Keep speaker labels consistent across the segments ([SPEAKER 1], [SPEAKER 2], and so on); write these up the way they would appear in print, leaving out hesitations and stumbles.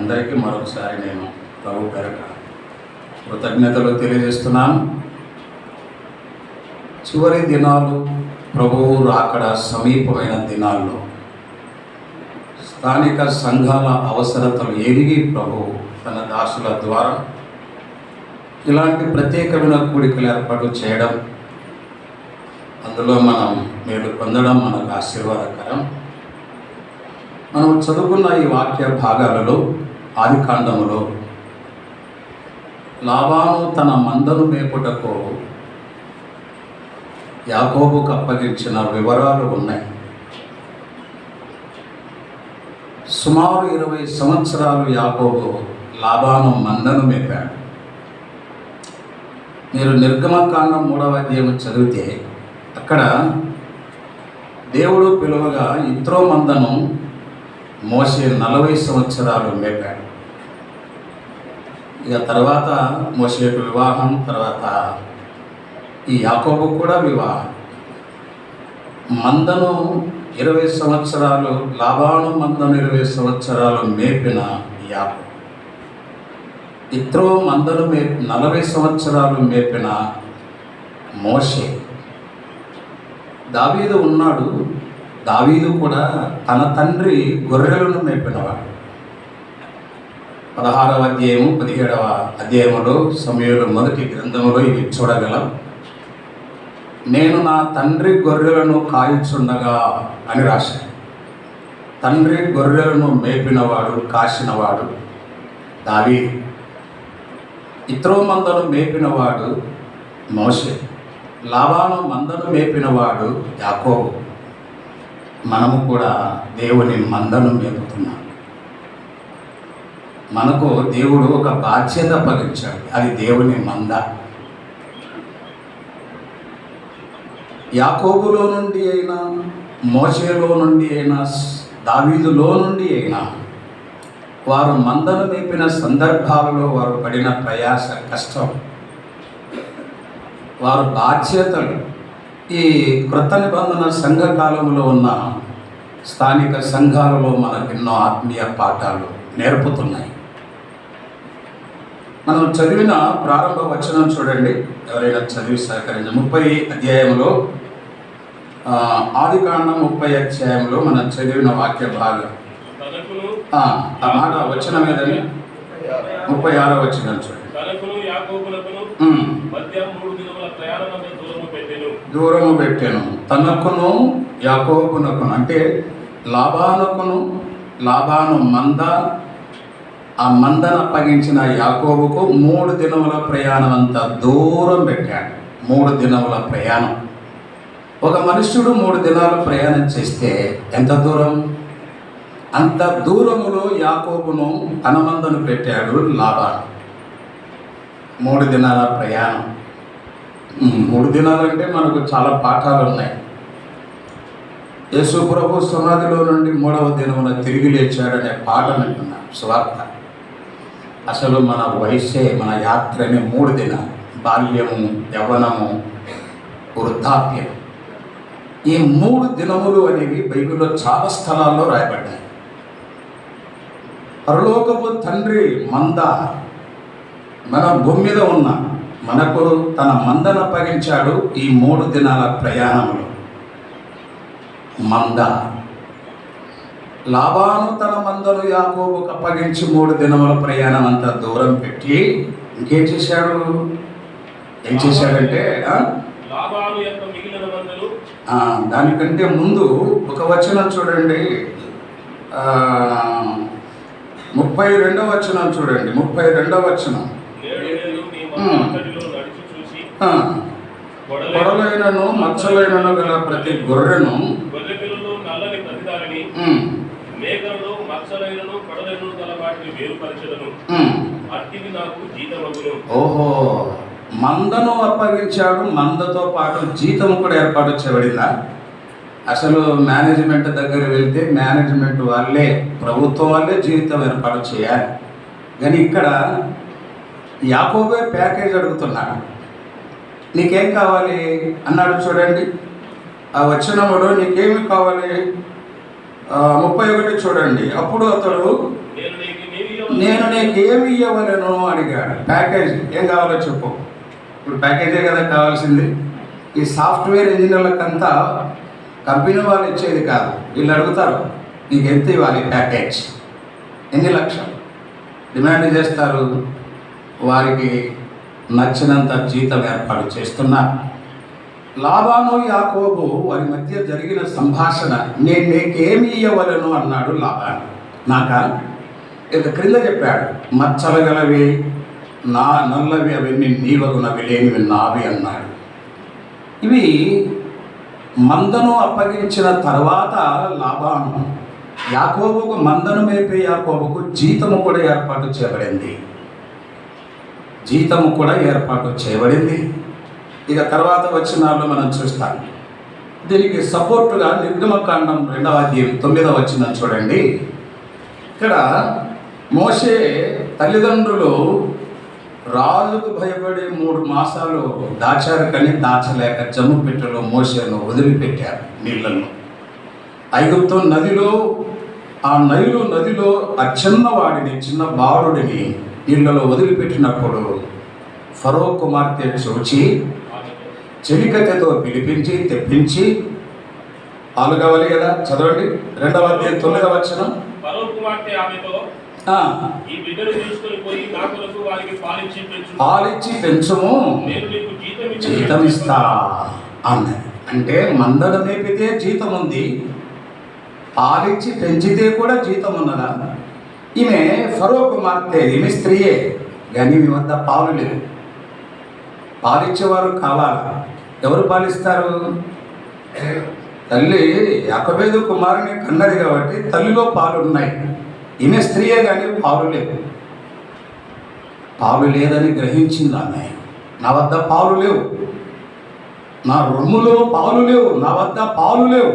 [SPEAKER 1] అందరికీ మరొకసారి నేను ప్రభు పేరట కృతజ్ఞతలు తెలియజేస్తున్నాను. చివరి దినాలు, ప్రభువు రాకడ సమీపమైన దినాల్లో స్థానిక సంఘాల అవసరతలు ఎరిగి ప్రభువు తన దాసుల ద్వారా ఇలాంటి ప్రత్యేకమైన కూడికలు ఏర్పాటు చేయడం, అందులో మనం మేలు పొందడం మనకు ఆశీర్వాదకరం. మనం చదువుకున్న ఈ వాక్య భాగాలలో ఆదికాండములో లాబాను తన మందను మేపుటకు యాకోబుకు అప్పగించిన వివరాలు ఉన్నాయి. సుమారు 20 సంవత్సరాలు యాకోబు లాబాను మందను మేపాడు. మీరు నిర్గమకాండం 3వ అధ్యాయం చదివితే అక్కడ దేవుడు పిలువగా ఇత్రో మందను మోసే 40 సంవత్సరాలు మేపాడు. ఇక తర్వాత మోసేకు వివాహం, తర్వాత ఈ యాకోబు కూడా వివాహం. మందను 20 సంవత్సరాలు, లాబాను మందను 20 సంవత్సరాలు మేపిన యాకోబు, ఇత్రో మందను 40 సంవత్సరాలు మేపిన మోషే. దావీదు ఉన్నాడు. దావీదు కూడా తన తండ్రి గొర్రెలను మేపినవాడు. 16వ అధ్యాయము 17వ అధ్యాయములో సమూయేలు మొదటి గ్రంథములో ఇవి చూడగలం. నేను నా తండ్రి గొర్రెలను కాయుచుండగా అని రాశాను. తండ్రి గొర్రెలను మేపినవాడు, కాసినవాడు దావీదు. ఇత్రో మందను మేపినవాడు మోషే. లాబాను మందను మేపినవాడు యాకోబు. మనము కూడా దేవుని మందను మేపుతున్నాం. మనకు దేవుడు ఒక బాధ్యత అప్పగించాడు, అది దేవుని మంద. యాకోబులో నుండి అయినా, మోషేలో నుండి అయినా, దావీదులో నుండి అయినా వారు మందను మేపిన సందర్భాలలో వారు పడిన ప్రయాస, కష్టం, వారు బాధ్యతలు ఈ కృత నిబంధన సంఘకాలంలో ఉన్న స్థానిక సంఘాలలో మనకు ఎన్నో ఆత్మీయ పాఠాలు నేర్పుతున్నాయి. మనం చదివిన ప్రారంభ వచనం చూడండి, ఎవరైనా చదివి సహకరించ 30 అధ్యాయంలో, ఆదికాండం 30 అధ్యాయంలో మనం చదివిన వాక్య భాగం. ఆ మాట వచనం ఏదని 36వ వచనం చూడండి. దూరము పెట్టాను, తనకును యాకోబునకును, అంటే లాబాను మంద, ఆ మందను అప్పగించిన యాకోబుకు 3 దినముల ప్రయాణం అంత దూరం పెట్టాడు. 3 దినముల ప్రయాణం. ఒక మనుష్యుడు 3 దినాలు ప్రయాణం చేస్తే ఎంత దూరం? అంత దూరములో యాకోబును తన మందను పెట్టాడు లాబాను. 3 దినాల ప్రయాణం. 3 దినాలంటే మనకు చాలా పాఠాలు ఉన్నాయి. యేసు ప్రభు సమాధిలో నుండి 3వ దినమున తిరిగి లేచాడనే పాట వింటున్నాం, సువార్త. అసలు మన వయస్సే, మన యాత్రనే 3 దినాలు. బాల్యము, యవ్వనము, వృద్ధాప్యం. ఈ 3 దినములు అనేవి బైబిల్లో చాలా స్థలాల్లో రాయబడ్డాయి. పరలోకపు తండ్రి మంద మన భూమి మీద ఉన్న మనకు తన మందను అప్పగించాడు. ఈ 3 దినాల ప్రయాణంలో మంద. లాబాను తన మందను యాకోబుకు అప్పగించి 3 దినముల ప్రయాణం అంతా దూరం పెట్టి ఇంకేం చేశాడు? ఏం చేశాడంటే, దానికంటే ముందు ఒక వచనం చూడండి, 32వ వచనం చూడండి. 32వ వచనం. పొడలైనను మచ్చలైనను గల ప్రతి గొర్రెను, ఓహో, మందను అప్పగించాడు. మందతో పాటు జీతం కూడా ఏర్పాటు చేయబడిందా? అసలు మేనేజ్మెంట్ దగ్గర వెళ్తే మేనేజ్మెంట్ వాళ్ళే, ప్రభుత్వం వాళ్ళే జీవితం ఏర్పాటు చేయాలి. కానీ ఇక్కడ యాకోబే ప్యాకేజ్ అడుగుతున్నాడు. నీకేం కావాలి అన్నాడు. చూడండి ఆ వచనములో, నీకేమి కావాలి? 31 చూడండి. అప్పుడు అతడు, నేను నీకేమి ఇవ్వవలను అడిగాడు. ప్యాకేజ్ ఏం కావాలో చెప్పు. ఇప్పుడు ప్యాకేజే కదా కావాల్సింది. ఈ సాఫ్ట్వేర్ ఇంజనీర్లకంతా కంపెనీ వాళ్ళు ఇచ్చేది కాదు, వీళ్ళు అడుగుతారు నీకు ఎంత ఇవ్వాలి ప్యాకేజ్, ఎన్ని లక్షలు డిమాండ్ చేస్తారు. వారికి నచ్చినంత జీతం ఏర్పాటు చేస్తున్నారు. లాబాను యాకోబు వారి మధ్య జరిగిన సంభాషణ, నేను నీకేమి ఇవ్వవలను అన్నాడు లాబాను. నాకా ఇక క్రింద చెప్పాడు, మచ్చలు గలవి నా నల్లవి అవన్నీ నీవగునవి లేనివి నావి అన్నాడు. ఇవి మందను అప్పగించిన తర్వాత లాబాను యాకోబుకు మందను మేపే యాకోబుకు జీతము కూడా ఏర్పాటు చేయబడింది. జీతము కూడా ఏర్పాటు చేయబడింది. ఇక తర్వాత వచనాల్లో మనం చూస్తాం. దీనికి సపోర్టుగా నిర్గమకాండం 2వ అధ్యాయం 9వ వచనం చూడండి. ఇక్కడ మోషే తల్లిదండ్రులు రాజుకు భయపడి 3 మాసాలు దాచారు, కానీ దాచలేక జమ్ము పెట్టెలో మోషేను వదిలిపెట్టారు నీళ్ళల్లో. ఐగుప్తు నదిలో ఆ నైలు నదిలో ఆ చిన్నవాడిని, చిన్న బాలుడిని నీళ్ళలో వదిలిపెట్టినప్పుడు ఫరో కుమార్తె చూచి చెలికత్తెతో పిలిపించి తెప్పించి, పాలు కావాలి కదా, చదవండి 2వ అధ్యాయం 9వ వచనం.
[SPEAKER 2] ఫరో కుమార్తె ఆమెతో, ఈ బిడ్డను తీసుకొని పోయి నా కొరకు వారికి పాలిచ్చి పెంచుము, నేను నీకు జీతం
[SPEAKER 1] ఇస్తా అన్నది. అంటే మందను మేపితే జీతం ఉంది, పాలిచ్చి పెంచితే కూడా జీతం ఉన్నదా? ఈమె ఫరో కుమార్తె, ఈమె స్త్రీయే, కానీ మీ వద్ద పాలు లేవు. పాలిచ్చేవారు కావాలా? ఎవరు పాలిస్తారు? తల్లి యాకోబు కుమారుని కన్నది కాబట్టి తల్లిలో పాలు ఉన్నాయి. ఈమె స్త్రీయే, కానీ పాలు లేవు. పాలు లేదని గ్రహించింది ఆమె. నా వద్ద పాలు లేవు, నా రొమ్ములో పాలు లేవు, నా వద్ద పాలు లేవు.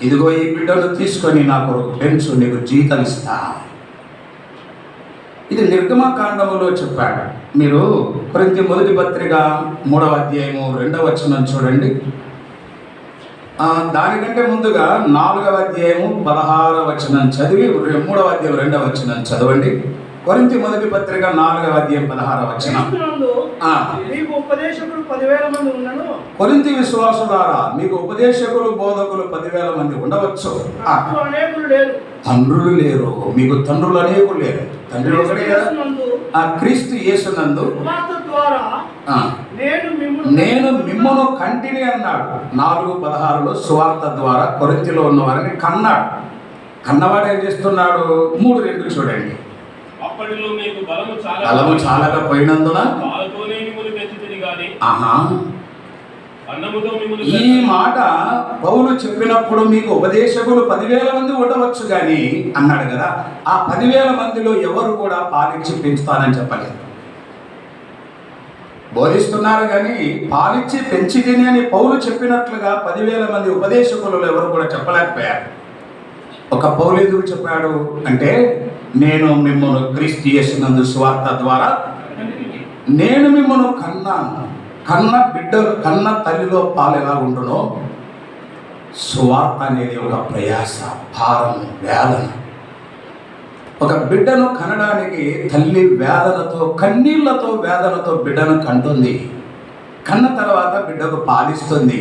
[SPEAKER 1] ఇదిగో ఈ బిడ్డను తీసుకొని నాకు పెంచు, నీకు జీతం ఇస్తా. ఇది నిర్గమకాండములో చెప్పాడు. మీరు కొరింథీ మొదటి పత్రిక 3వ అధ్యాయము 2వ వచనం చూడండి. దానికంటే ముందుగా 4వ అధ్యాయము 16వ వచనం చదివి 3వ అధ్యాయం 2వ వచనం చదవండి. కొరింథీ మొదటి పత్రిక 4వ అధ్యాయం 16వ వచనం. కొరింథీ విశ్వాసులారా, మీకు ఉపదేశకులు బోధకులు 10,000 మంది ఉండవచ్చు, తండ్రులు లేరు. మీకు తండ్రులు అనేకులు లేరు. తండ్రి ఒకటే కదా, ఆ క్రీస్తు యేసునందు నేను మిమ్మును కంటిని అన్నాడు. 4:16లో సువార్త ద్వారా కొరింథీలో ఉన్న వారిని కన్నాడు. కన్నవాడు ఏం చేస్తున్నాడు? 3:2 చూడండి. బలము చాలక పోయినందున ఈ మాట పౌలు చెప్పినప్పుడు మీకు ఉపదేశకులు 10,000 మంది ఉండవచ్చు కానీ అన్నాడు కదా. ఆ 10,000 మందిలో ఎవరు కూడా పాలిచ్చి పెంచుతానని చెప్పలేదు. బోధిస్తున్నారు కానీ పాలిచ్చి పెంచి తిని అని పౌలు చెప్పినట్లుగా 10,000 మంది ఉపదేశకులలో ఎవరు కూడా చెప్పలేకపోయారు. ఒక పౌలు ఎందుకు చెప్పాడు అంటే, నేను మిమ్మల్ని క్రీస్తు యేసునందు సువార్త ద్వారా నేను మిమ్మల్ని కన్నాను. కన్న తల్లిలో పాలు ఎలా ఉండునో సువార్త అనేది ఒక ప్రయాస, భారము, వేదన. ఒక బిడ్డను కనడానికి తల్లి వేదనతో, కన్నీళ్లతో, వేదనతో బిడ్డను కంటుంది. కన్న తర్వాత బిడ్డకు పాలిస్తుంది.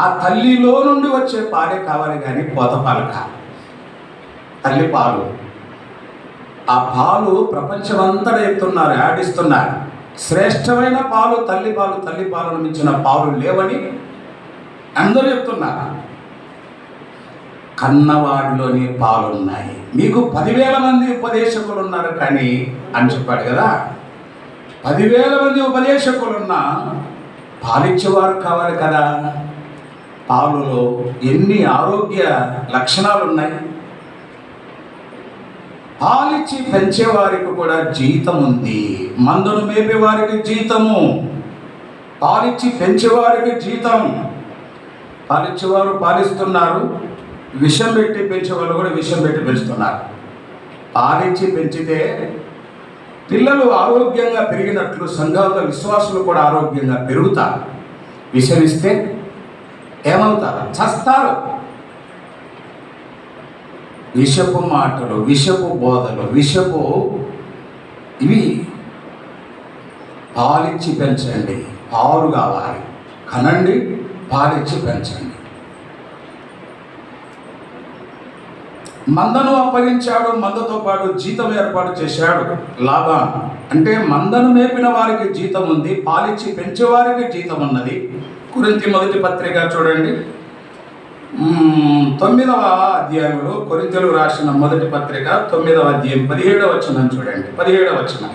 [SPEAKER 1] ఆ తల్లిలో నుండి వచ్చే పాలే కావాలి కానీ పోత పాలు కాదు. తల్లి పాలు, ఆ పాలు ప్రపంచమంతా ఎత్తున్నారు, ఆడిస్తున్నారు. శ్రేష్టమైన పాలు తల్లి పాలు, తల్లి పాలను మించిన పాలు లేవని అందరూ చెప్తున్నారు. కన్నవాడిలోని పాలున్నాయి. మీకు 10,000 మంది ఉపదేశకులు ఉన్నారు కానీ అని చెప్పాడు కదా. 10,000 మంది ఉపదేశకులున్నా పాలిచ్చేవారు కావాలి కదా. పాలులో ఎన్ని ఆరోగ్య లక్షణాలు ఉన్నాయి. పాలిచ్చి పెంచేవారికి కూడా జీతం ఉంది. మందును మేపేవారికి జీతము, పాలిచ్చి పెంచేవారికి జీతం. పాలిచ్చేవారు పాలిస్తున్నారు, విషం పెట్టి పెంచేవాళ్ళు కూడా విషం పెట్టి పెంచుతున్నారు. పాలిచ్చి పెంచితే పిల్లలు ఆరోగ్యంగా పెరిగినట్లు సంఘాల విశ్వాసులు కూడా ఆరోగ్యంగా పెరుగుతారు. విషమిస్తే ఏమవుతారు? చస్తారు. విషపు మాటలు, విషపు బోధలు, విషపు ఇవి పాలిచ్చి పెంచండి. పాలు కావాలి, కనండి, పాలిచ్చి పెంచండి. మందను అప్పగించాడు, మందతో పాటు జీతం ఏర్పాటు చేశాడు. లాబాను అంటే మందను మేపిన వారికి జీతం ఉంది, పాలిచ్చి పెంచేవారికి జీతం ఉన్నది. కొరింథీ మొదటి పత్రిక చూడండి, 9వ అధ్యాయంలో, కొరింథీయులకు రాసిన మొదటి పత్రిక 9వ అధ్యాయం 17వ వచనం చూడండి. 17వ వచనం.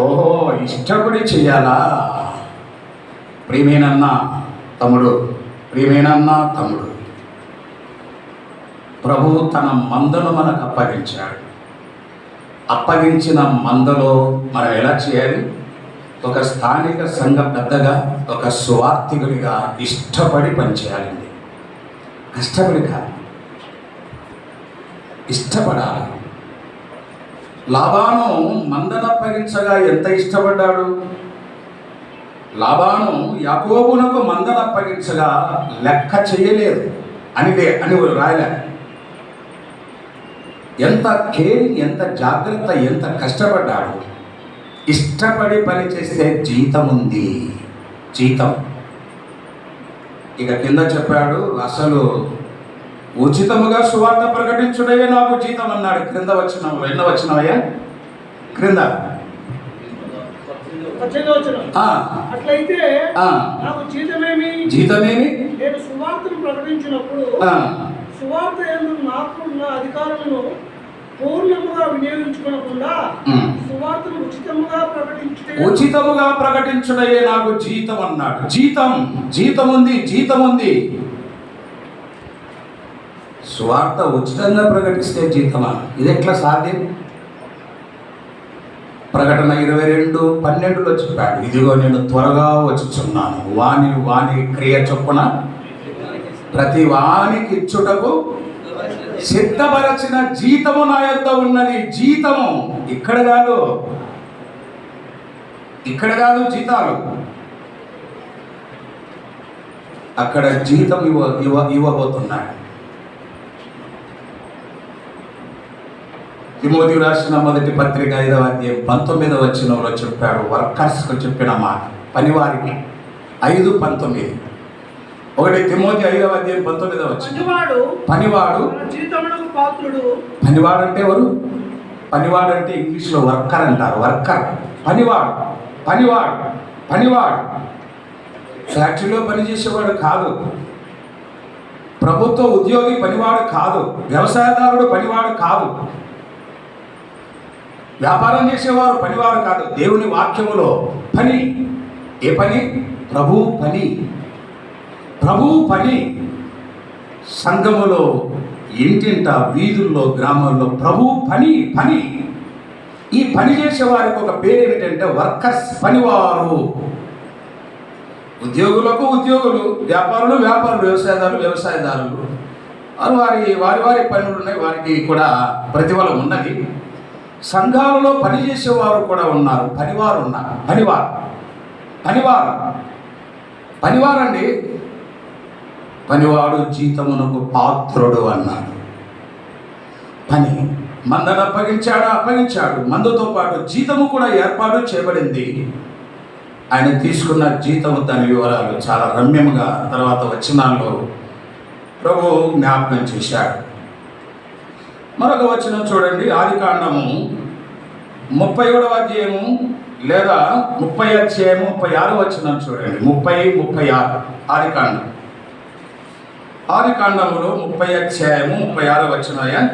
[SPEAKER 1] ఓహో, ఇష్టపడి చెయ్యాలా? ప్రియమేనన్నా తమ్ముడు, ప్రియమేనన్నా తమ్ముడు, ప్రభువు తన మందను మనకు అప్పగించాడు. అప్పగించిన మందలో మనం ఎలా చేయాలి? ఒక స్థానిక సంఘ పెద్దగా, ఒక సువార్థికుడిగా ఇష్టపడి పనిచేయాలండి. కష్టపడి కాదు, ఇష్టపడాలి. లాబాను మందను అప్పగించగా ఎంత ఇష్టపడ్డాడు? లాబాను యాకోబునకు మందను అప్పగించగా లెక్క చేయలేదు అని రాయలే. ఎంత కేరింగ్, ఎంత జాగ్రత్త, ఎంత కష్టపడ్డాడు. ఇష్టపడి పని చేస్తే జీతం ఉంది, జీతం. ఇక కింద చెప్పాడు, అసలు ఉచితముగా సువార్త ప్రకటించుడే నాకు జీతం అన్నాడు. క్రింద వచ్చిన ఎన్న వచ్చినవయ్యా? క్రింద
[SPEAKER 3] అట్లయితే నాకు జీతమేమి?
[SPEAKER 1] జీతమేమి?
[SPEAKER 3] నేను సువార్తను ప్రకటించినప్పుడు సువార్త యందు నాకున్న అధికారులను పూర్ణముగా వినియోగించుకోకుండా సువార్తను
[SPEAKER 1] ఉచితముగా ప్రకటించుడే నాకు జీతం అన్నాడు. జీతం ఉంది, జీతం ఉంది. సువార్త ఉచితంగా ప్రకటిస్తే జీతమా? ఇది ఎట్లా సాధ్యం? ప్రకటన 22:12లో చెప్పాడు, ఇదిగో నేను త్వరగా వచ్చుచున్నాను, వాని క్రియ చొప్పున ప్రతి వానికి ఇచ్చుటకు సిద్ధపరచిన జీతము నా యొద్ద ఉన్నది. జీతము ఇక్కడ కాదు జీతాలు, అక్కడ జీతం ఇవ్వబోతున్నాడు. తిమోతికి రాసిన మొదటి పత్రిక 5వ అధ్యాయం 19వ వచనంలో చెప్పాడు, వర్కర్స్కు చెప్పిన మాట, పనివారికి. 5:19. 1 తిమోతి 5వ అధ్యాయం 19వ వచనం. పనివాడు పనివాడు అంటే ఎవరు? పనివాడు అంటే ఇంగ్లీష్లో వర్కర్ అంటారు. వర్కర్, పనివాడు ఫ్యాక్టరీలో పనిచేసేవాడు కాదు, ప్రభుత్వ ఉద్యోగి పనివాడు కాదు, వ్యవసాయదారుడు పనివాడు కాదు, వ్యాపారం చేసేవారు పనివారు కాదు. దేవుని వాక్యములో పని. ఏ పని? ప్రభు పని. సంఘములో, ఇంటింట, వీధుల్లో, గ్రామాల్లో ప్రభు పని. ఈ పని చేసే వారికి ఒక పేరు ఏమిటంటే వర్కర్స్, పనివారు. ఉద్యోగులకు ఉద్యోగులు, వ్యాపారులు, వ్యవసాయదారులు. వారి పనులు ఉన్నాయి, వారికి కూడా ప్రతిఫలం ఉన్నది. సంఘాలలో పనిచేసేవారు కూడా ఉన్నారు, పనివారండి. పనివాడు జీతమునకు పాత్రుడు అన్నాడు. పని మందను అప్పగించాడు. మందుతో పాటు జీతము కూడా ఏర్పాటు చేయబడింది. ఆయన తీసుకున్న జీతము, దాని వివరాలు చాలా రమ్యముగా తర్వాత వచనాల్లో ప్రభు జ్ఞాపకం చేశాడు. మరొక వచనం చూడండి, ఆదికాండము 37వ అధ్యాయము లేదా 30 అధ్యాయము 36వ వచనం చూడండి. 30-36 ఆదికాండములో 30 అధ్యాయము 36వ వచనం.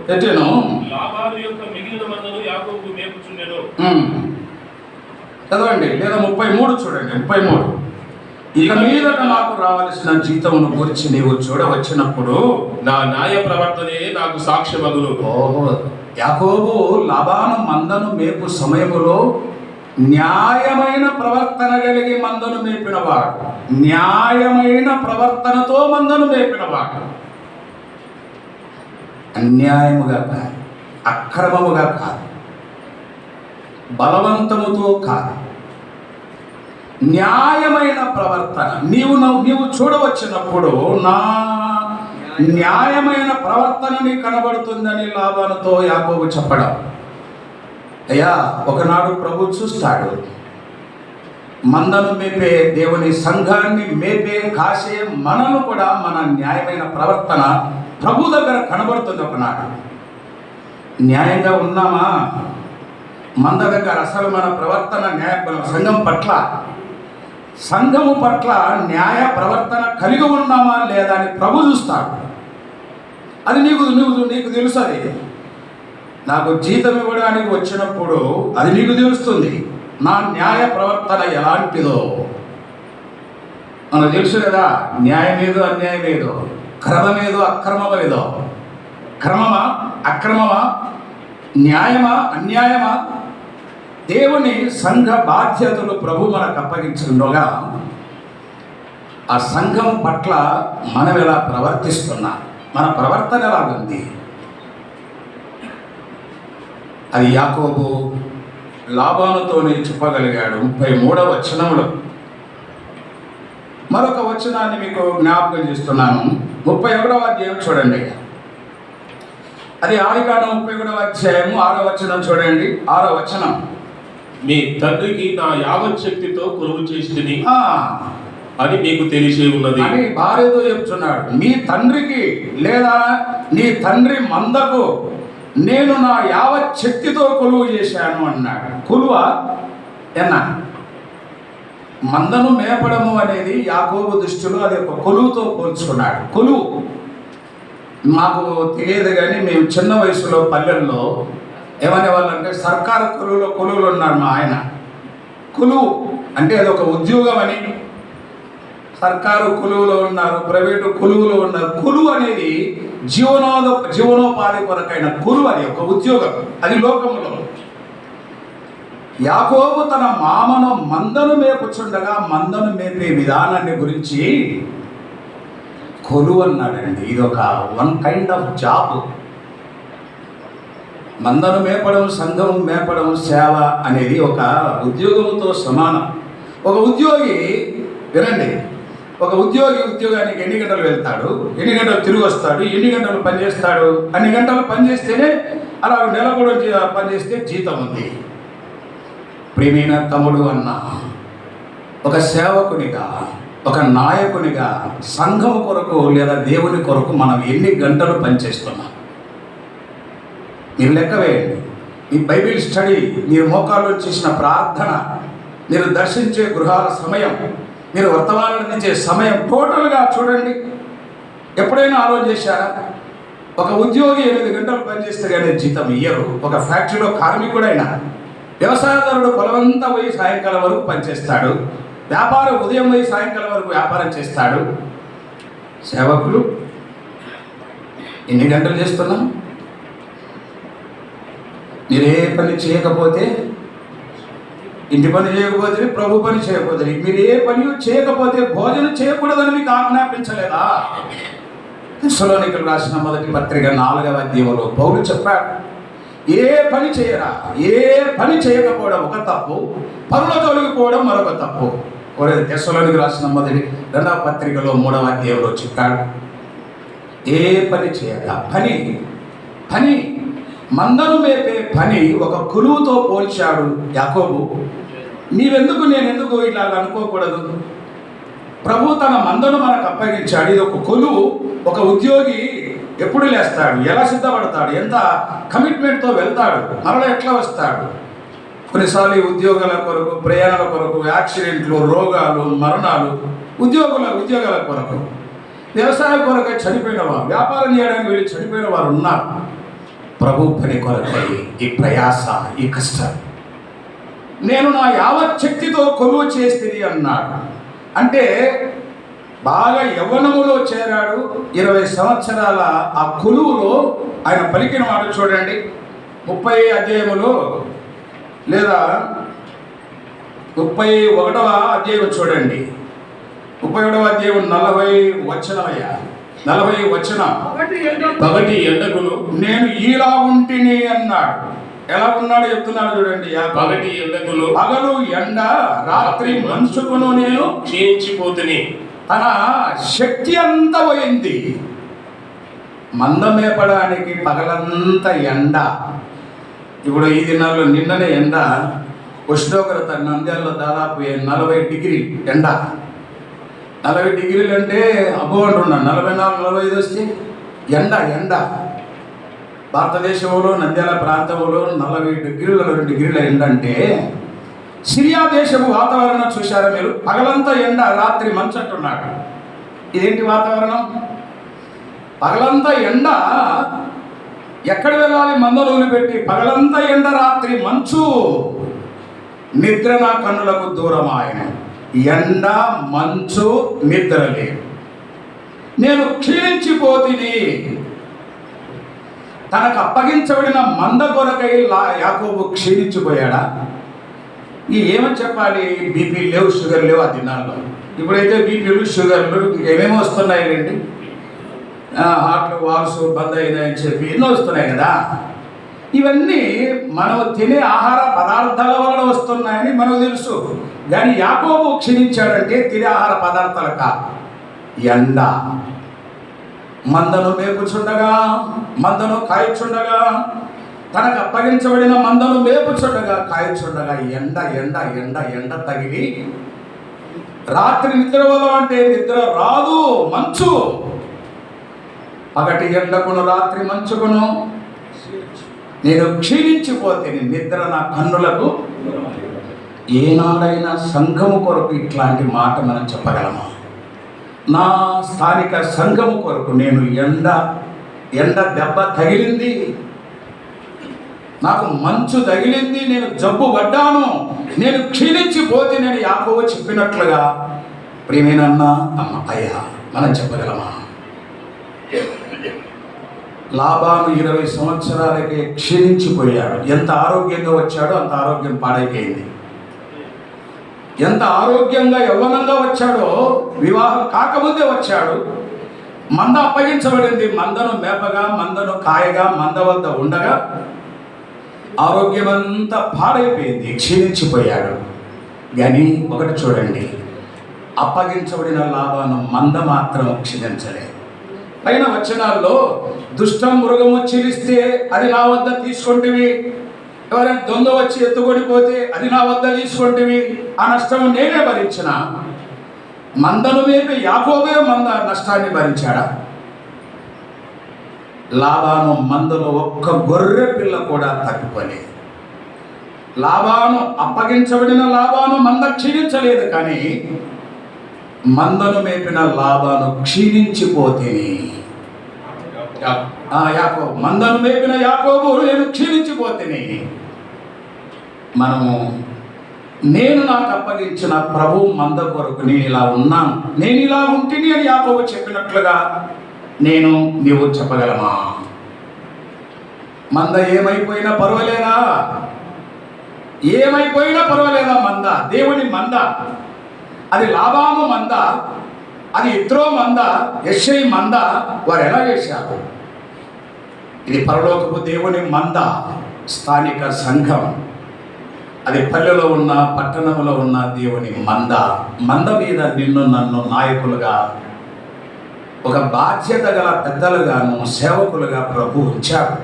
[SPEAKER 1] పెట్టాను. చదవండి, లేదా 33 చూడండి. 33 ఇక మీదట నాకు రావాల్సిన జీతమును గురించి నీవు చూడవచ్చినప్పుడు
[SPEAKER 2] నా న్యాయ ప్రవర్తనే నాకు సాక్ష్యమగును.
[SPEAKER 1] యాకోబు లాబాను మందను మేపు సమయములో న్యాయమైన ప్రవర్తన కలిగి మందను మేపినవాడు, న్యాయమైన ప్రవర్తనతో మందను మేపినవాడు. అన్యాయముగా కాదు, అక్రమముగా కాదు, బలవంతముతో కాదు, న్యాయమైన ప్రవర్తన. నీవు చూడవచ్చినప్పుడు నా న్యాయమైన ప్రవర్తన నీకు కనబడుతుందని లాబానుతో యాకోబు చెప్పడం. అయ్యా, ఒకనాడు ప్రభు చూస్తాడు. మందను మేపే, దేవుని సంఘాన్ని మేపే, కాసే మనను కూడా మన న్యాయమైన ప్రవర్తన ప్రభు దగ్గర కనబడుతుంది. ఒకనాడు న్యాయంగా ఉన్నామా? మంద దగ్గర అసలు మన ప్రవర్తన సంఘము పట్ల న్యాయ ప్రవర్తన కలిగి ఉన్నామా లేదా అని ప్రభు చూస్తాడు. అది నీకు తెలుసు. అది నాకు జీతం ఇవ్వడానికి వచ్చినప్పుడు అది నీకు తెలుస్తుంది. నా న్యాయ ప్రవర్తన ఎలాంటిదో మనకు తెలుసు కదా. న్యాయం ఏదో, అన్యాయం ఏదో, క్రమమేదో, అక్రమమేదో, క్రమమా అక్రమమా, న్యాయమా అన్యాయమా, దేవుని సంఘ బాధ్యతలు ప్రభు మనకు అప్పగించుండగా ఆ సంఘం పట్ల మనం ఎలా ప్రవర్తిస్తున్నాం, మన ప్రవర్తన ఎలాగుంది, అది యాకోబు లాబానుతోనే చెప్పగలిగాడు. 33వ వచనంలో మరొక వచనాన్ని మీకు జ్ఞాపకం చేస్తున్నాను. 31వ అధ్యాయం చూడండి. అది ఆదికాండం 31వ అధ్యాయము 6వ వచనం చూడండి. 6వ వచనం,
[SPEAKER 2] మీ తండ్రికి నా యావత్ శక్తితో కొలువు చేసింది అని మీకు తెలిసే ఉన్నది
[SPEAKER 1] అని భార్యతో చెప్తున్నాడు. మీ తండ్రికి లేదా నీ తండ్రి మందకు నేను నా యావత్ శక్తితో కొలువు చేశాను అన్నాడు. కొలువ ఎన్నా మందను మేపడము అనేది యాకోబు దృష్టిలో అది ఒక కొలువుతో పోల్చుకున్నాడు. కొలువు మాకు తెలియదు కానీ మేము చిన్న వయసులో పల్లెల్లో ఏమనేవాళ్ళంటే సర్కారు కొలువులు ఉన్నారు. మా ఆయన కొలువు అంటే అది ఒక ఉద్యోగం అని. సర్కారు కొలువులో ఉన్నారు, ప్రైవేటు కొలువులో ఉన్నారు. కొలువు అనేది జీవనోపాధి కొరకైన కొలువు, అది ఒక ఉద్యోగం, అది లోకములో. యాకోబు తన మామను మందను మేపుచుండగా మందను మేపే విధానాన్ని గురించి కొలువు అన్నాడండి. ఇది ఒక వన్ కైండ్ ఆఫ్ జాబ్. మందను మేపడం, సంఘం మేపడం, సేవ అనేది ఒక ఉద్యోగంతో సమానం. ఒక ఉద్యోగి వినండి, ఒక ఉద్యోగానికి ఎన్ని గంటలు వెళ్తాడు, ఎన్ని గంటలు తిరిగి వస్తాడు, ఎన్ని గంటలు పనిచేస్తాడు, అన్ని గంటలు పనిచేస్తేనే అలా నెల కూడా పనిచేస్తే జీతం ఉంది. ప్రియమైన తమ్ముడు అన్న, ఒక సేవకునిగా, ఒక నాయకునిగా సంఘం కొరకు లేదా దేవుని కొరకు మనం ఎన్ని గంటలు పనిచేస్తున్నాం మీరు లెక్క వేయండి. మీ బైబిల్ స్టడీ, మీరు మోకాల్లో చేసిన ప్రార్థన, మీరు దర్శించే గృహాల సమయం, మీరు వర్తమానాలు అందించే సమయం టోటల్గా చూడండి. ఎప్పుడైనా ఆలోచన చేశారా? ఒక ఉద్యోగి 8 గంటలు పనిచేస్తే కానీ జీతం ఇయ్యరు. ఒక ఫ్యాక్టరీలో కార్మికుడైనా, వ్యవసాయదారుడు పొలమంతా పోయి సాయంకాలం వరకు పనిచేస్తాడు. వ్యాపారం ఉదయం పోయి సాయంకాలం వరకు వ్యాపారం చేస్తాడు. సేవకులు ఎన్ని గంటలు చేస్తున్నాం? మీరు ఏ పని చేయకపోతే, ఇంటి పని చేయకపోతే, ప్రభు పని చేయకపోతే, మీరు ఏ పని చేయకపోతే భోజనం చేయకూడదని మీకు ఆజ్ఞాపించలేదా? తెస్సలోనికీయులకు రాసిన మొదటి పత్రిక 4వ అధ్యాయంలో పౌలు చెప్పాడు, ఏ పని చేయరా, ఏ పని చేయకపోవడం ఒక తప్పు, పనుల తొలగిపోవడం మరొక తప్పు. తెస్సలోనికీయులకు రాసిన మొదటి 2వ పత్రికలో 3వ అధ్యాయంలో చెప్పాడు, ఏ పని చేయక పని మందను మేపే పని ఒక కొలువుతో పోల్చాడు యాకోబు. నేనెందుకు ఇలా అనుకోకూడదు? ప్రభు తన మందను మనకు అప్పగించాడు. ఇది ఒక కొలువు. ఒక ఉద్యోగి ఎప్పుడు లేస్తాడు, ఎలా సిద్ధపడతాడు, ఎంత కమిట్మెంట్తో వెళ్తాడు, మరలా ఎట్లా వస్తాడు. కొన్నిసార్లు ఉద్యోగాల కొరకు, ప్రయాణాల కొరకు, యాక్సిడెంట్లు, రోగాలు, మరణాలు, ఉద్యోగాల కొరకు, వ్యవసాయ కొరకై చనిపోయిన వారు, వ్యాపారం చేయడానికి వెళ్ళి చనిపోయిన వారు ఉన్నారు. ప్రభు పని కొరకై ఈ ప్రయాస, ఈ కష్టం నేను నా యావత్ శక్తితో కొలువు చేస్తుంది అన్నాడు. అంటే బాగా యవ్వనములో చేరాడు. 20 సంవత్సరాల ఆ కొలువులో ఆయన పలికిన మాట చూడండి. 30 అధ్యాయములో లేదా 31వ అధ్యాయం చూడండి. 31వ అధ్యాయం 40 వచనమయ్యా, 40 వచనం.
[SPEAKER 2] పగటి ఎండకును
[SPEAKER 1] నేను ఇలా ఉంటిని అన్నాడు. ఎలా ఉన్నాడో చెప్తున్నాడు చూడండి.
[SPEAKER 2] పగటి ఎండకును
[SPEAKER 1] పగలు ఎండ, రాత్రి మంచుకును నేను
[SPEAKER 2] క్షీణించిపోతుని.
[SPEAKER 1] తన శక్తి అంతా పోయింది. మంద మేపడానికి పగలంతా ఎండ. ఇప్పుడు ఈ దినాల్లో నిన్ననే ఎండ, ఉష్ణోగ్రత నంద్యాలలో దాదాపు 40 డిగ్రీ ఎండ. 40 డిగ్రీలు అంటే అబ్బో అంటున్నాను, 44, 45 వస్తే ఎండ. భారతదేశంలో నంద్యాల ప్రాంతంలో 40 డిగ్రీల 2 డిగ్రీల ఎండ అంటే, సిరియా దేశపు వాతావరణం చూశారా మీరు? పగలంతా ఎండ, రాత్రి మంచు అంటున్నాడు. ఇదేంటి వాతావరణం? పగలంతా ఎండ, ఎక్కడ వెళ్ళాలి? మందలోని పెట్టి పగలంతా ఎండ, రాత్రి మంచు, నిద్ర నా కన్నులకు దూరం ఆయన. ఎండ, మంచు, నిద్రలే. నేను క్షీణించిపోతిని. తనకు అప్పగించబడిన మంద కొరకై యాకోబు క్షీణించిపోయాడా? ఏమని చెప్పాలి? బీపీ లేవు, షుగర్ లేవు ఆ దినాల్లో. ఇప్పుడైతే బీపీలు, షుగర్లు ఏమేమి వస్తున్నాయండి, హార్ట్ వాల్స్ బంద్ అయినాయని చెప్పి ఎన్నో వస్తున్నాయి కదా. ఇవన్నీ మనం తినే ఆహార పదార్థాల వలన వస్తున్నాయని మనకు తెలుసు. కానీ యాకోబు క్షీణించాడంటే తినే ఆహార పదార్థాల కాదు, ఎండ. మందను మేపుచుండగా, మందను కాయచుండగా, తనకు అప్పగించబడిన మందను మేపుచుండగా, కాయచుండగా ఎండ తగిలి రాత్రి నిద్రపోదాం అంటే నిద్ర రాదు, మంచు. పగటి ఎండకును రాత్రి మంచుకును నేను క్షీణించిపోతే నిద్ర నా కన్నులకు. ఏనాడైనా సంఘము కొరకు ఇట్లాంటి మాట మనం చెప్పగలమా? నా స్థానిక సంఘము కొరకు నేను ఎండ దెబ్బ తగిలింది, నాకు మంచు తగిలింది, నేను జబ్బు పడ్డాను, నేను క్షీణించిపోతే నేను యాకోబు చెప్పినట్లుగా ప్రియమైన అమ్మ అయ్యా మనం చెప్పగలమా? లాబాను 20 సంవత్సరాలకే క్షీణించిపోయాడు. ఎంత ఆరోగ్యంగా వచ్చాడో అంత ఆరోగ్యం పాడైపోయింది. ఎంత ఆరోగ్యంగా యవ్వనంగా వచ్చాడో వివాహం కాకముందే వచ్చాడు. మంద అప్పగించబడింది. మందను మేపగా, మందను కాయగా, మంద వద్ద ఉండగా ఆరోగ్యం అంతా పాడైపోయింది, క్షీణించిపోయాడు. కానీ ఒకటి చూడండి, అప్పగించబడిన లాబాను మంద మాత్రం క్షీణించలేదు. పైన వచనాల్లో దుష్టం మృగము చీలిస్తే అది నా వద్ద తీసుకుంటేవి, ఎవరైనా దొంగ వచ్చి ఎత్తుకొనిపోతే అది నా వద్ద తీసుకుంటేవి, ఆ నష్టము నేనే భరించిన. మందను మేపి యాకోబే మంద నష్టాన్ని భరించాడా? లాబాను మందలో ఒక్క గొర్రె పిల్ల కూడా తప్పిపోలేదు. లాబాను అప్పగించబడిన లాబాను మంద క్షీణించలేదు, కానీ మందను మేపిన లాబాను క్షీణించిపోతేని. యాకోబు మందను మేపిన యాకోబు నేను క్షీణించిపోతేని. మనము నేను నాకు అప్పగించిన ప్రభు మంద కొరకు నేను ఇలా ఉన్నాను, నేను ఇలా ఉంటిని అని యాకోబు చెప్పినట్లుగా నీవు చెప్పగలమా? మంద ఏమైపోయినా పర్వాలేదా? ఏమైపోయినా పర్వాలేదా? మంద దేవుని మంద. అది లాబాను మంద, అది ఇత్రో మంద, యెషై మంద. వారు ఎలా చేశారు? ఇది పరలోకపు దేవుని మంద, స్థానిక సంఘం. అది పల్లెలో ఉన్న, పట్టణంలో ఉన్న దేవుని మంద. మంద మీద నిన్ను నన్ను నాయకులుగా, ఒక బాధ్యత గల పెద్దలుగాను, సేవకులుగా ప్రభు ఉంచాడు.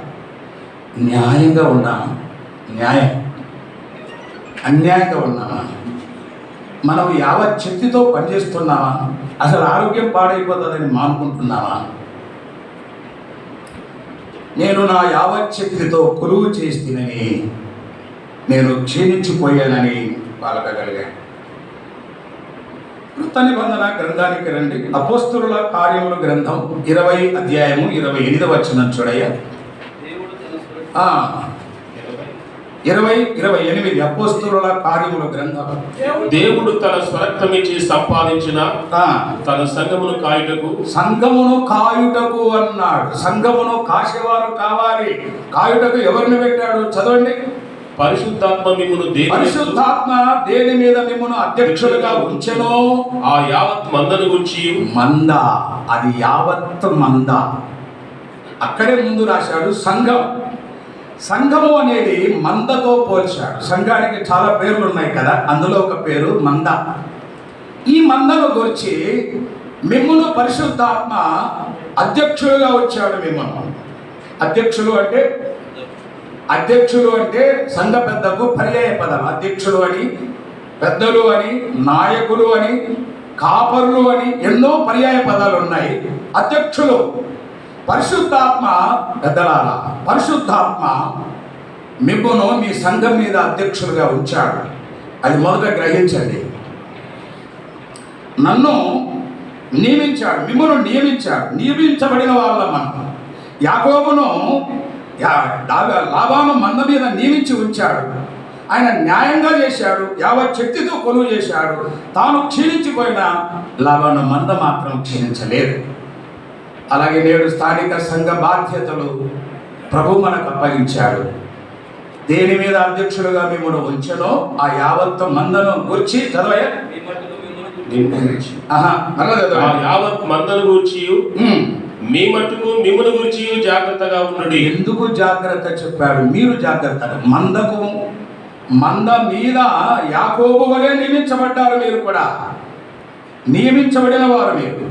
[SPEAKER 1] న్యాయంగా ఉన్నాము, అన్యాయంగా ఉన్నామా? మనం యావత్ శక్తితో పనిచేస్తున్నామా? అసలు ఆరోగ్యం పాడైపోతుందని మానుకుంటున్నామా? నేను నా యావత్ శక్తితో కొలువు చేస్తేనని నేను క్షీణించిపోయానని పలకగలిగాను. కృత నిబంధన గ్రంథానికి రండి. అపోస్తలుల కార్యముల గ్రంథం 20 అధ్యాయము 28వ వచనం చూడయ్యా. 28 అపోస్తలుల కార్యముల గ్రంథం.
[SPEAKER 2] దేవుడు తన స్వరక్తమిచ్చి సంపాదించిన తన సంఘమును కాయుటకు అన్నాడు. సంఘమును కాసేవారు కావాలి. కాయుటకు ఎవరిని పెట్టాడు? చదవండి. పరిశుద్ధాత్మ
[SPEAKER 1] దేని మీద మిమ్మును అధ్యక్షులుగా ఉంచెను?
[SPEAKER 2] ఆ యావత్ మందను గురించి.
[SPEAKER 1] మంద, అది యావత్ మంద. అక్కడే ముందు రాశాడు సంఘం. సంఘము అనేది మందతో పోల్చాడు. సంఘానికి చాలా పేర్లు ఉన్నాయి కదా, అందులో ఒక పేరు మంద. ఈ మందను గురించి మిమ్మును పరిశుద్ధాత్మ అధ్యక్షులుగా వచ్చాడు. మిమ్మల్ని అధ్యక్షులు అంటే సంఘ పెద్దకు పర్యాయ పదం. అధ్యక్షులు అని, పెద్దలు అని, నాయకులు అని, కాపరులు అని ఎన్నో పర్యాయ పదాలు ఉన్నాయి. అధ్యక్షులు పరిశుద్ధాత్మ, పెద్దలారా, పరిశుద్ధాత్మ మిమ్మును మీ సంఘం మీద అధ్యక్షులుగా ఉంచాడు. అది మొదట గ్రహించండి. నన్ను నియమించాడు, మిమ్మల్ని నియమించాడు. నియమించబడిన వాళ్ళ మనం. యాకోబును లాబాను మంద మీద నియమించి ఉంచాడు. ఆయన న్యాయంగా చేశాడు, యావత్ శక్తితో కొలువు చేశాడు. తాను క్షీణించిపోయిన లాబాను మంద మాత్రం క్షీణించలేదు. అలాగే నేడు స్థానిక సంఘ బాధ్యతలు ప్రభు మనకు అప్పగించాడు. దేని మీద అధ్యక్షులుగా మిమ్మల్ని ఉంచనో ఆ యావత్తు మందను గురించి చదవయ్య.
[SPEAKER 2] యావత్ మందను గూర్చి మీ మట్టుకు మిమ్మును గూర్చి జాగ్రత్తగా ఉండండి.
[SPEAKER 1] ఎందుకు జాగ్రత్త చెప్పాడు? మీరు జాగ్రత్తగా. మంద మీద యాకోబు వలె నియమించబడ్డారు. మీరు కూడా నియమించబడిన వారు. మీరు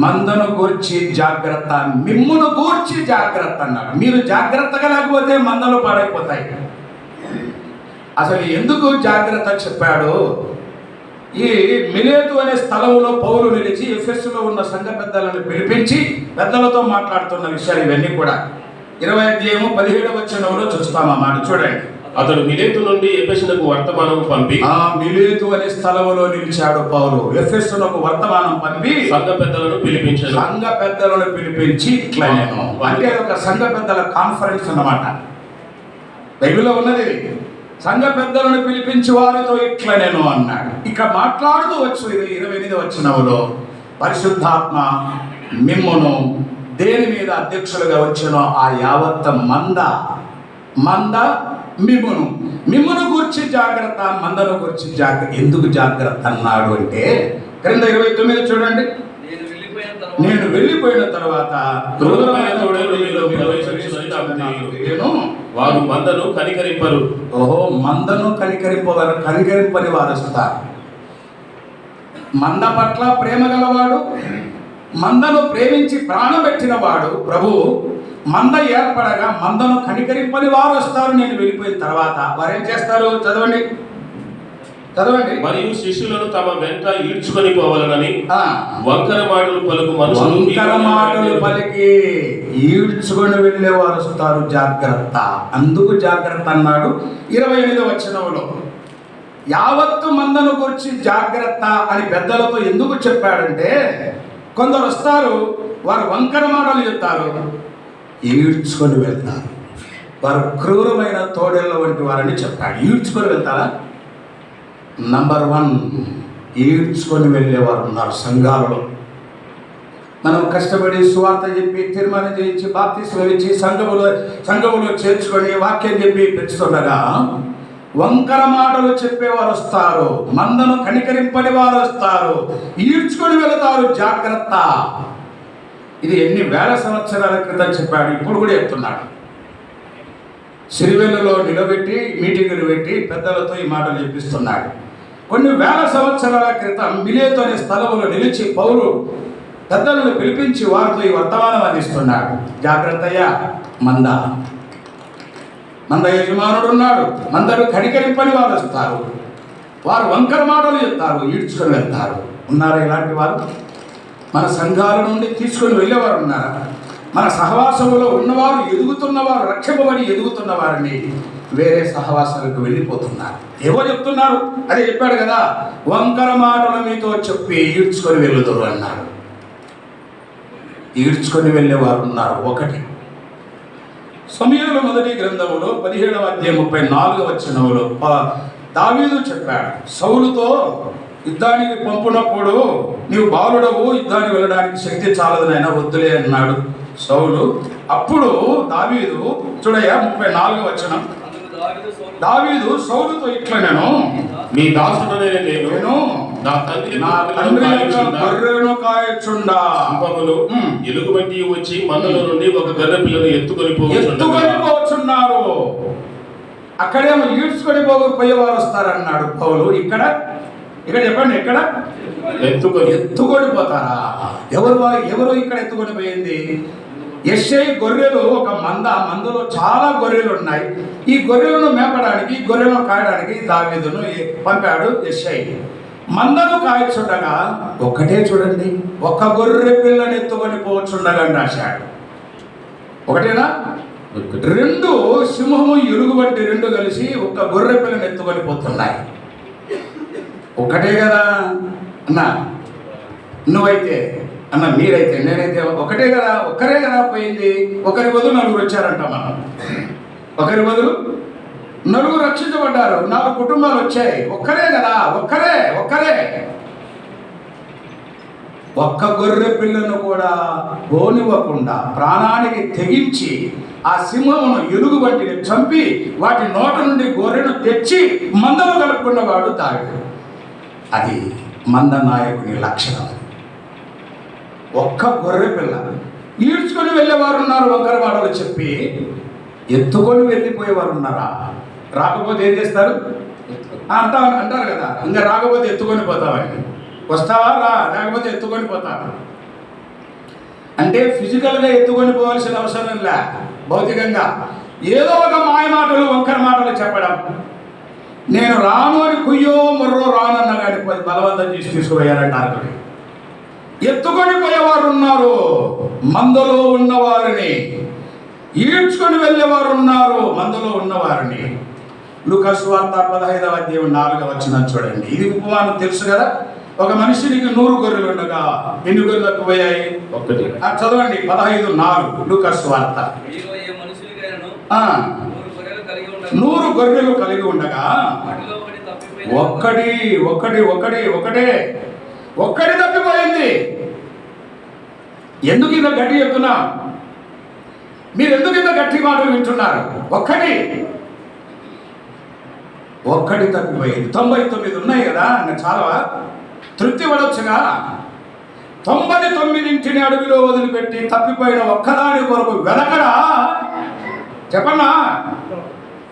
[SPEAKER 1] మందను గూర్చి జాగ్రత్త, మిమ్మును గూర్చి జాగ్రత్త అన్నాడు. మీరు జాగ్రత్తగా లేకపోతే మందలు పాడైపోతాయి. అసలు ఎందుకు జాగ్రత్త చెప్పాడు? ఈ మిలేతు అనే స్థలంలో పౌలు నిలిచి ఎఫెసులో ఉన్న సంఘ పెద్దలను పిలిపించి పెద్దలతో మాట్లాడుతున్న విషయాలు ఇవన్నీ కూడా 20:17 చూస్తాం. ఆ మాట చూడండి.
[SPEAKER 2] అతడు మిలేతు నుండి ఎఫెసునకు వర్తమానం పంపి,
[SPEAKER 1] మిలేతు అనే స్థలంలో నిలిచాడు పౌలు. ఎఫెసునకు వర్తమానం పంపి
[SPEAKER 2] సంఘ పెద్దలను
[SPEAKER 1] పిలిపించి ఇట్లా నేను అంటే ఒక సంఘ పెద్దల కాన్ఫరెన్స్ అన్నమాట. బైబిల్లో ఉన్నది. సంఘ పెద్దలను పిలిపించి వారితో ఇట్లా నేను అన్నాడు. ఇక మాట్లాడుతూ వచ్చు 28 పరిశుద్ధాత్మ మిమ్మును దేని మీద అధ్యక్షులుగా వచ్చినో ఆ యావత్ మంద మిమ్మును గురించి జాగ్రత్త, మందను గురించి జాగ్రత్త. ఎందుకు జాగ్రత్త అన్నాడు అంటే క్రింద 29 చూడండి. నేను వెళ్ళిపోయిన తర్వాత
[SPEAKER 2] వారు మందను కనికరింపరు.
[SPEAKER 1] మందను కనికరింపని వారు వస్తారు. మంద పట్ల ప్రేమ గలవాడు, మందను ప్రేమించి ప్రాణం పెట్టిన వాడు ప్రభు. మంద ఏర్పడగా మందను కనికరింపని వారు వస్తారు. నేను వెళ్ళిపోయిన తర్వాత వారు ఏం చేస్తారు? చదవండి.
[SPEAKER 2] మరియు శిష్యులను తమ వెంట ఈడ్చుకొని పోవాలని వంకర మాటలు పలుకు మనుషులు
[SPEAKER 1] పలికి ఈడ్చుకొని వెళ్ళే వారు వస్తారు. జాగ్రత్త. అందుకు జాగ్రత్త అన్నాడు 28 యావత్తు మందను గురించి జాగ్రత్త అని పెద్దలతో ఎందుకు చెప్పాడంటే, కొందరు వస్తారు, వారు వంకర మాటలు చెప్తారు, ఈడ్చుకొని వెళ్తారు. వారు క్రూరమైన తోడేళ్ళ వంటి వారని చెప్పాడు. ఈడ్చుకొని వెళ్తారా? నంబర్ 1 ఈడ్చుకొని వెళ్ళేవారు ఉన్నారు సంఘాలలో. మనం కష్టపడి సువార్త చెప్పి తీర్మానం చేయించి బాప్తిస్మం ఇచ్చి సంఘములో చేర్చుకొని వాక్యం చెప్పి పెంచుతుండగా వంకర మాటలు చెప్పేవారు వస్తారు. మందను కనికరింపని వారు వస్తారు, ఈడ్చుకొని వెళతారు. జాగ్రత్త. ఇది ఎన్ని వేల సంవత్సరాల క్రితం చెప్పాడు, ఇప్పుడు కూడా చెప్తున్నాడు. సిరివెల్లులో నిలబెట్టి మీటింగులు పెట్టి పెద్దలతో ఈ మాటలు చెప్పిస్తున్నాడు. కొన్ని వేల సంవత్సరాల క్రితం మిలేతు అనే స్థలంలో నిలిచి పౌలు పెద్దలను పిలిపించి వారితో ఈ వర్తమానం అందిస్తున్నాడు. జాగ్రత్తయ్యా, మంద యజమానుడు ఉన్నాడు. మందరు కనికరింపని వారు వస్తారు, వారు వంకర మాటలు చెప్తారు, ఈడ్చుకొని వెళ్తారు. ఉన్నారా ఇలాంటి వారు? మన సంఘాల నుండి తీసుకొని వెళ్ళేవారు ఉన్నారా? మన సహవాసంలో ఉన్నవారు, ఎదుగుతున్నవారు, రక్షింపబడి ఎదుగుతున్నవారిని వేరే సహవాసాలకు వెళ్ళిపోతున్నారు. ఏవో చెప్తున్నారు. అదే చెప్పాడు కదా, వంకర మాటలు మీతో చెప్పి ఈడ్చుకొని వెళ్ళుదురు అన్నాడు. ఈడ్చుకొని వెళ్ళేవారు ఉన్నారు. 1 సమూయేలు మొదటి గ్రంథములో 17:34 దావీదు చెప్పాడు, సౌలుతో యుద్ధానికి పంపునప్పుడు నీవు బాలుడవు, యుద్ధానికి వెళ్ళడానికి శక్తి చాలదు నాయనా, వద్దులే అన్నాడు సౌలు. అప్పుడు దావీదు చూడయ్యా 34 దావీదు సౌలుతో ఇట్లా నేను
[SPEAKER 2] మీ దాసుడనే నేను
[SPEAKER 1] నా తండ్రి గొర్రెను కాయచుండా
[SPEAKER 2] ఎలుగుబంటి వచ్చి మందలో నుండి ఒక గొర్రె పిల్లను ఎత్తుకొని పోవచ్చుండగా
[SPEAKER 1] ఉన్నారు. అక్కడేమో ఈడ్చుకొని పోయేవారు వస్తారన్నాడు పౌలు. ఇక్కడ చెప్పండి, ఎక్కడ ఎత్తుకొని పోతారా? ఎవరు ఇక్కడ ఎత్తుకొని పోయింది? యెషై గొర్రెలు ఒక మందలో చాలా గొర్రెలు ఉన్నాయి. ఈ గొర్రెలను మేపడానికి, గొర్రెలను కాయడానికి దావీదును పంపాడు యెషై. మందను కాయచుండగా ఒక్కటే చూడండి, ఒక గొర్రె పిల్లని ఎత్తుకొని పోవచ్చుండగా రాశాడు. ఒకటేనా? రెండు సింహము ఎలుగు వంటి రెండు కలిసి ఒక గొర్రె పిల్లని ఎత్తుకొని పోతున్నాయి. ఒక్కటే కదా అన్న, నువ్వైతే అన్న, మీరైతే, నేనైతే ఒక్కరే కదా పోయింది. ఒకరి బదులు నలుగురు వచ్చారంట. మనం ఒకరి బదులు నలుగురు రక్షించబడ్డారు, 4 కుటుంబాలు వచ్చాయి. ఒక్కరే కదా, ఒక్కరే. ఒక్క గొర్రె పిల్లను కూడా పోనివ్వకుండా ప్రాణానికి తెగించి ఆ సింహమును ఎలుగు వంటిని చంపి వాటి నోట నుండి గొర్రెను తెచ్చి మందలో కలుపుకున్నవాడు దావీదు. అది మంద నాయకుని లక్షణం. ఒక్క గొర్రె పిల్ల. ఈడ్చుకొని వెళ్ళేవారు ఉన్నారు, వంకర మాటలు చెప్పి. ఎత్తుకొని వెళ్ళిపోయేవారు ఉన్నారా? రాకపోతే ఏం చేస్తారు అంటారు కదా, ఇంకా రాకపోతే ఎత్తుకొని పోతావని. వస్తావా? లేకపోతే ఎత్తుకొని పోతాను అంటే ఫిజికల్గా ఎత్తుకొని పోవాల్సిన అవసరం లే. భౌతికంగా ఏదో ఒక మాయ మాటలు, వంకర మాటలు చెప్పడం. నేను రాను అని కుయ్యో మొర్రో రానన్నా కానీ బలవంతం చేసి తీసుకుపోయారంటారు. ఎత్తుకొని పోయేవారు ఉన్నారు, మందలో ఉన్నవారిని ఈడ్చుకొని వెళ్ళేవారు ఉన్నారు, మందలో ఉన్నవారిని. లూకా సువార్త 15వ అధ్యాయం 4వ వచనం చూడండి. ఇది ఉపమానం తెలుసు కదా. ఒక మనిషినికి 100 గొర్రెలు ఉండగా ఎన్ని గొర్రెలు తప్పిపోయాయి? 1. చదవండి 15:4 లూకా సువార్త. 100 గొర్రెలు కలిగి ఉండగా ఒక్కటి తప్పిపోయింది. ఎందుకు ఇంత గట్టి చెప్తున్నా? మీరు ఎందుకు ఇంత గట్టి మాటలు వింటున్నారు? ఒక్కటి తప్పిపోయింది. 99 ఉన్నాయి కదా, చాలా తృప్తి పడవచ్చుగా. 99 అడవిలో వదిలిపెట్టి తప్పిపోయిన ఒక్కదాని కొరకు వెనకడా? చెప్పన్నా,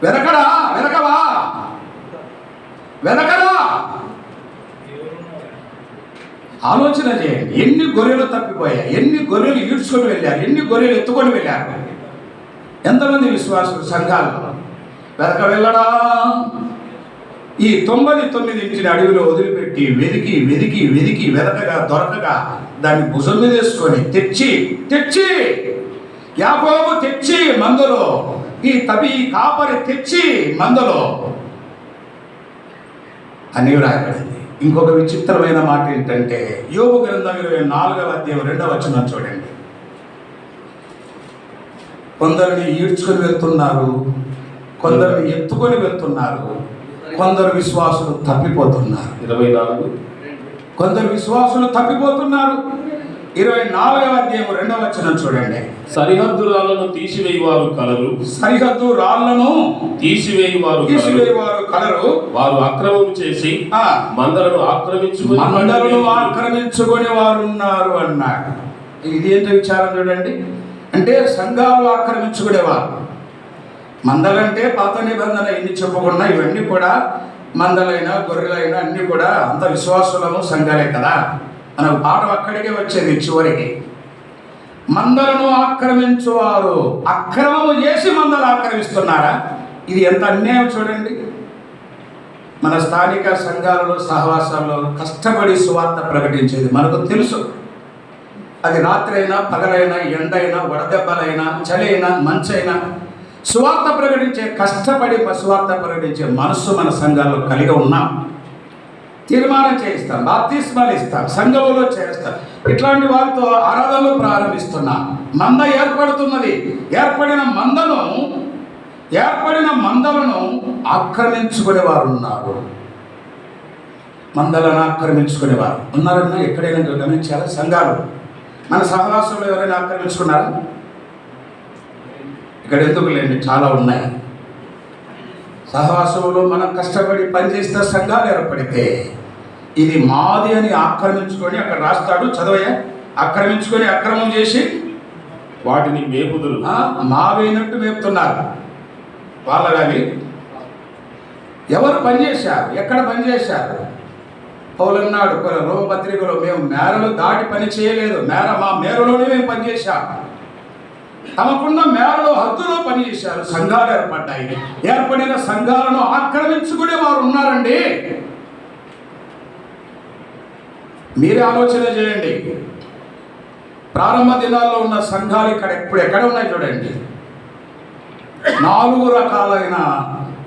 [SPEAKER 1] వెనకవా? ఆలోచన చేయండి. ఎన్ని గొర్రెలు తప్పిపోయాయి, ఎన్ని గొర్రెలు ఈడ్చుకొని వెళ్ళారు, ఎన్ని గొర్రెలు ఎత్తుకొని వెళ్ళారు. ఎంతమంది విశ్వాసులు సంఘాల్లో వెళ్ళడా? ఈ 99 అడవిలో వదిలిపెట్టి వెదికి దొరకగా దాన్ని భుజం మీద వేసుకొని తెచ్చి యాకోబు తెచ్చి మందలో, ఈ కాపరి తెచ్చి మందలో అని రాయబడింది. ఇంకొక విచిత్రమైన మాట ఏంటంటే యోబు గ్రంథం 24వ అధ్యాయం 2వ వచనం చూడండి. కొందరిని ఈడ్చుకొని వెళ్తున్నారు, కొందరిని ఎత్తుకొని వెళ్తున్నారు, కొందరు విశ్వాసులు తప్పిపోతున్నారు.
[SPEAKER 2] 24
[SPEAKER 1] కొందరు విశ్వాసులు తప్పిపోతున్నారు. 24వ అధ్యాయం 2వ వచనం చూడండి.
[SPEAKER 2] సరిహద్దు రాళ్లను తీసివేయువారు కలరు. వారు అక్రమం చేసి మందలను
[SPEAKER 1] ఆక్రమించుకొని వారు ఉన్నారు అన్నాడు. ఇది ఏంటో విచారం చూడండి. అంటే సంఘాలు ఆక్రమించుకునేవారు. మందలంటే పాత నిబంధన ఎన్ని చెప్పుకున్నా ఇవన్నీ కూడా మందలైనా గొర్రెలైనా అన్ని కూడా అంత విశ్వాసులము సంఘాలే కదా. మన పాఠం అక్కడికే వచ్చేది చివరికి. మందలను ఆక్రమించువారు అక్రమము చేసి మందలు ఆక్రమిస్తున్నారా? ఇది ఎంత అన్యాయం చూడండి. మన స్థానిక సంఘాలలో, సహవాసాల్లో కష్టపడి సువార్త ప్రకటించేది మనకు తెలుసు. అది రాత్రి అయినా, పగలైనా, ఎండైనా, వడదెబ్బలైనా, చలి అయినా, మంచైనా సువార్త కష్టపడి సువార్త ప్రకటించే మనస్సు మన సంఘాల్లో కలిగి ఉన్నాం. తీర్మానం చేయిస్తాం, బాప్తిస్మాలు ఇస్తాం, సంఘంలో చేస్తాం. ఇట్లాంటి వారితో ఆరాధనలు ప్రారంభిస్తున్నాం. మంద ఏర్పడుతున్నది. ఏర్పడిన మందలను ఆక్రమించుకునేవారు ఉన్నారు. మందలను ఆక్రమించుకునేవారు ఉన్నారన్నా ఎక్కడైనా గమనించారా? సంఘాలు, మన సహవాసంలో ఎవరైనా ఆక్రమించుకున్నారా? ఇక్కడ ఎందుకు లేండి, చాలా ఉన్నాయి. సహవాసంలో మనం కష్టపడి పనిచేస్తే సంఘాలు ఏర్పడితే ఇది మాది అని ఆక్రమించుకొని, అక్కడ రాస్తాడు చదవయ్యా, ఆక్రమించుకొని అక్రమం చేసి
[SPEAKER 2] వాటిని మేపుదురు.
[SPEAKER 1] మావైనట్టు మేపుతున్నారు. వాళ్ళవి ఎవరు పనిచేశారు? ఎక్కడ పనిచేశారు? పౌలన్నాడు కొన్ని రోమపత్రికలో, మేము మేరలు దాటి పని చేయలేదు, మా మేరలోనే మేము పనిచేశాము. తమకున్న మేరలో హద్దులో పనిచేశారు. సంఘాలు ఏర్పడ్డాయి. ఏర్పడిన సంఘాలను ఆక్రమించుకునే వారు ఉన్నారండి. మీరే ఆలోచన చేయండి. ప్రారంభ దినాల్లో ఉన్న సంఘాలు ఇప్పుడు ఎక్కడ ఉన్నాయి చూడండి. 4 రకాలైన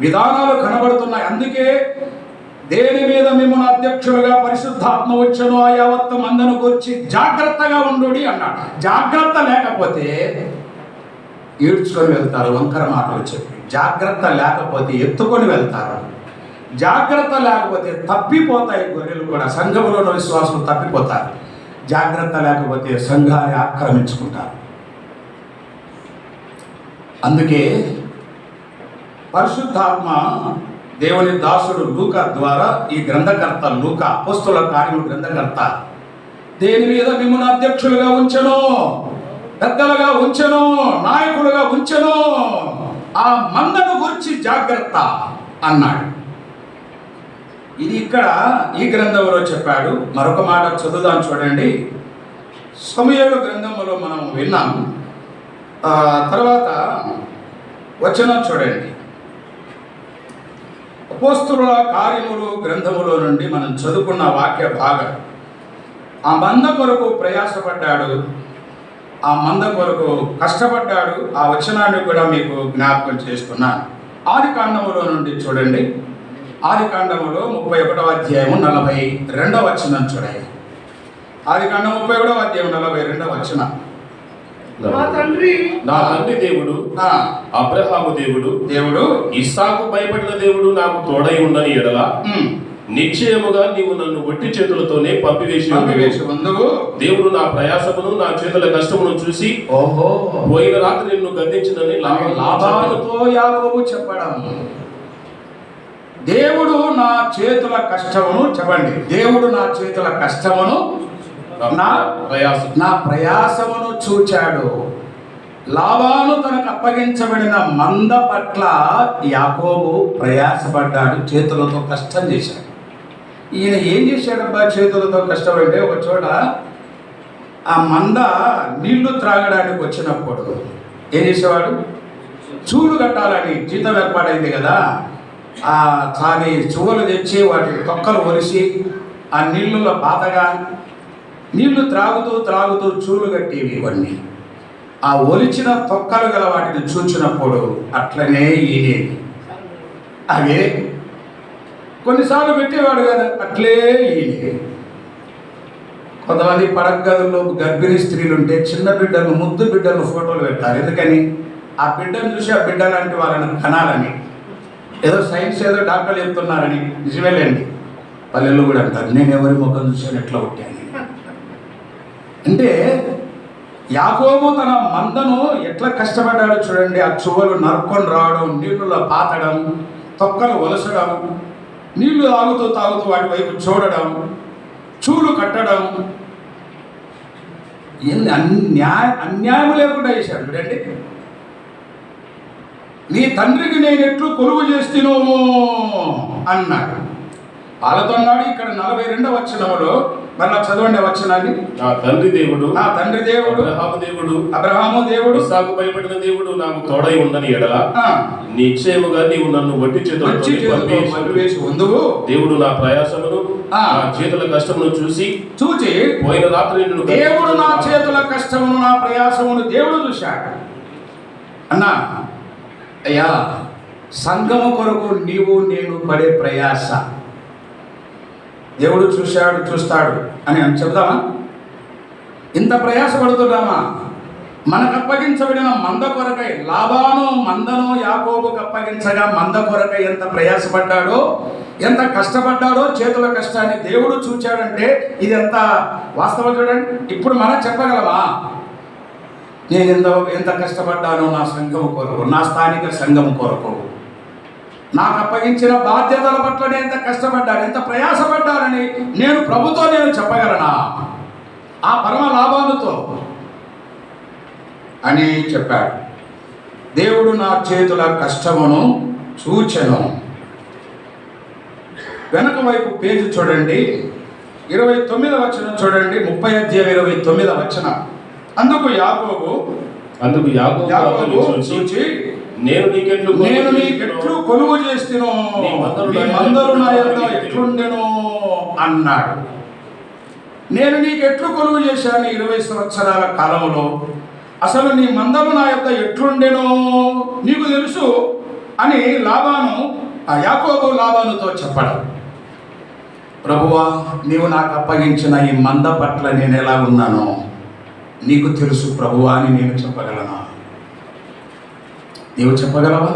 [SPEAKER 1] విధానాలు కనబడుతున్నాయి. అందుకే దేని మీద మిమ్మల్ని అధ్యక్షులుగా పరిశుద్ధాత్మ వచ్చను ఆ యావత్తు మందను గురించి జాగ్రత్తగా ఉండు అన్నాడు. జాగ్రత్త లేకపోతే ఈడ్చుకొని వెళ్తారు, వంకర మాటలు చెప్పి. జాగ్రత్త లేకపోతే ఎత్తుకొని వెళ్తారు. జాగ్రత్త లేకపోతే తప్పిపోతాయి గొర్రెలు కూడా. సంఘములోని విశ్వాసులు తప్పిపోతారు. జాగ్రత్త లేకపోతే సంఘాన్ని ఆక్రమించుకుంటారు. అందుకే పరిశుద్ధాత్మ దేవుని దాసుడు లూకా ద్వారా, ఈ గ్రంథకర్త లూకా, అపోస్తలుల కార్యముల గ్రంథకర్త, దేని మీద మిమ్మల్ని అధ్యక్షులుగా ఉంచెను, పెద్దలుగా ఉంచెను, నాయకులుగా ఉంచెను, ఆ మందను గురించి జాగ్రత్త అన్నాడు. ఇది ఇక్కడ ఈ గ్రంథంలో చెప్పాడు. మరొక మాట చదువుదాం చూడండి. సమూయేలు గ్రంథంలో మనం విన్నాం. తర్వాత వచనం చూడండి. అపోస్తలుల కార్యములు గ్రంథములో నుండి మనం చదువుకున్న వాక్య భాగం. ఆ మంద కొరకు ప్రయాసపడ్డాడు, ఆ మంద కొరకు కష్టపడ్డాడు. ఆ వచనాన్ని కూడా మీకు జ్ఞాపకం చేస్తున్నాను. ఆది కాండములో నుండి చూడండి. ఆది కాండములో 31వ అధ్యాయము 42వ వచనం చూడండి. ఆది కాండం 31వ అధ్యాయం 42వ వచనం.
[SPEAKER 3] మా తండ్రి
[SPEAKER 2] దేవుడు, అబ్రహాము దేవుడు, ఇస్సాకు భయపడిన దేవుడు నాకు తోడై ఉండని ఎడల నిశ్చయముగా నీవు నన్ను ఒట్టి చేతులతోనే పంపివేసి
[SPEAKER 1] ఉందువు.
[SPEAKER 2] దేవుడు నా ప్రయాసమును నా చేతుల కష్టమును చూసి పోయిన రాత్రి నిన్ను గద్దించినని
[SPEAKER 1] లాభాలతో యాకోబు చెప్పడం. దేవుడు నా చేతుల కష్టమును, చెప్పండి, దేవుడు నా చేతుల కష్టమును, నా ప్రయాసమును చూచాడు. లాబాను తనకు అప్పగించబడిన మంద పట్ల యాకోబు ప్రయాసపడ్డాడు, చేతులతో కష్టం చేశాడు. ఈయన ఏం చేశాడబ్బా చేతులతో కష్టం అంటే, ఒక చోట ఆ మంద నీళ్లు త్రాగడానికి వచ్చినప్పుడు ఏం చేసేవాడు? చూలు కట్టాలని జీతం ఏర్పాటైంది కదా, ఆ చాని చువ్వలు తెచ్చి వాటి తొక్కలు ఒలిసి ఆ నీళ్ళలో పాతగా నీళ్లు త్రాగుతూ చూలు కట్టేవి ఇవన్నీ. ఆ ఒలిచిన తొక్కలు గల వాటిని చూచినప్పుడు అట్లనే ఈనేది. అవే కొన్నిసార్లు పెట్టేవాడు కదా, అట్లే ఈనేది. కొంతమంది పడగదుల్లో గర్భిణీ స్త్రీలు ఉంటే చిన్న బిడ్డలు, ముద్దు బిడ్డలు ఫోటోలు పెడతారు. ఎందుకని? ఆ బిడ్డను చూసి ఆ బిడ్డ లాంటి వాళ్ళని కనాలని. ఏదో సైన్స్ ఏదో డాక్టర్లు చెప్తున్నారని. నిజమేలేండి, పల్లెల్లో కూడా అంటారు, నేను ఎవరి ముఖం చూసాను ఎట్లా ఉంటాను అంటే. యాకోబు తన మందను ఎట్లా కష్టపడ్డాడో చూడండి. ఆ చువ్వలు నరుక్కొని రావడం, నీళ్ళలో పాతడం, తొక్కలు వలసడం, నీళ్లు తాగుతూ వాటి వైపు చూడడం, చూలు కట్టడం, ఎన్ని అన్యాయం లేకుండా చేశాడు చూడండి. నీ తండ్రికి నేను ఎట్లు కొలువు చేస్తున్నాము అన్నాడు. వాళ్ళతో అన్నాడు. ఇక్కడ 42వ వచనంలో మళ్ళా చదవండి వచనాన్ని.
[SPEAKER 2] నా తండ్రి దేవుడు,
[SPEAKER 1] అబ్రహాము దేవుడు,
[SPEAKER 2] ఇస్సాకు భయపడిన దేవుడు నాకు తోడై ఉండని ఎడల నిశ్చయముగా నీవు నన్ను ఒట్టి చేతులతో
[SPEAKER 1] పంపివేసి ఉందువు.
[SPEAKER 2] దేవుడు నా ప్రయాసమును నా చేతుల కష్టమును చూసి పోయిన రాత్రి నిన్ను,
[SPEAKER 1] దేవుడు నా చేతుల కష్టమును నా ప్రయాసమును దేవుడు చూశాడు. అన్నా, అయ్యా, సంఘము కొరకు నీవు నేను పడే ప్రయాస దేవుడు చూస్తాడు అని చెప్తామా? ఇంత ప్రయాసపడుతున్నామా? మనకు అప్పగించబడిన మంద కొరకై లాబాను మందను యాకోబుకు అప్పగించగా మంద కొరకై ఎంత ప్రయాసపడ్డాడో, ఎంత కష్టపడ్డాడో, చేతుల కష్టాన్ని దేవుడు చూచాడంటే ఇది ఎంత వాస్తవం చూడండి. ఇప్పుడు మనం చెప్పగలమా? నేను ఎంత కష్టపడ్డానో నా సంఘము కొరకు, నా స్థానిక సంఘము కొరకు, నాకు అప్పగించిన బాధ్యతల పట్ల నేను ఎంత కష్టపడ్డాను, ఎంత ప్రయాసపడ్డానని నేను ప్రభుతో నేను చెప్పగలనా? ఆ పరమ లాభాలతో అని చెప్పాడు. దేవుడు నా చేతుల కష్టమును చూచెను. వెనక వైపు పేజీ చూడండి, 29వ వచనం చూడండి, 30 అధ్యాయం 29వ వచనం. అందుకు యాకోబు
[SPEAKER 2] యాకోబు
[SPEAKER 1] చూచి,
[SPEAKER 2] నేను
[SPEAKER 1] నీకెట్లు కొలువు చేస్తును, నీ మందలు నా యొద్ద ఎట్లుండెను అన్నాడు. నేను నీకెట్లు కొలువు చేశాను 20 సంవత్సరాల కాలంలో, అసలు నీ మందలు నా యొద్ద ఎట్లుండెను నీకు తెలుసు అని యాకోబు లాబానుతో చెప్పడం. ప్రభువా, నీవు నాకు అప్పగించిన ఈ మంద పట్ల నేను ఎలా ఉన్నానో నీకు తెలుసు ప్రభువా అని నేను చెప్పగలనా? నీవు చెప్పగలవా?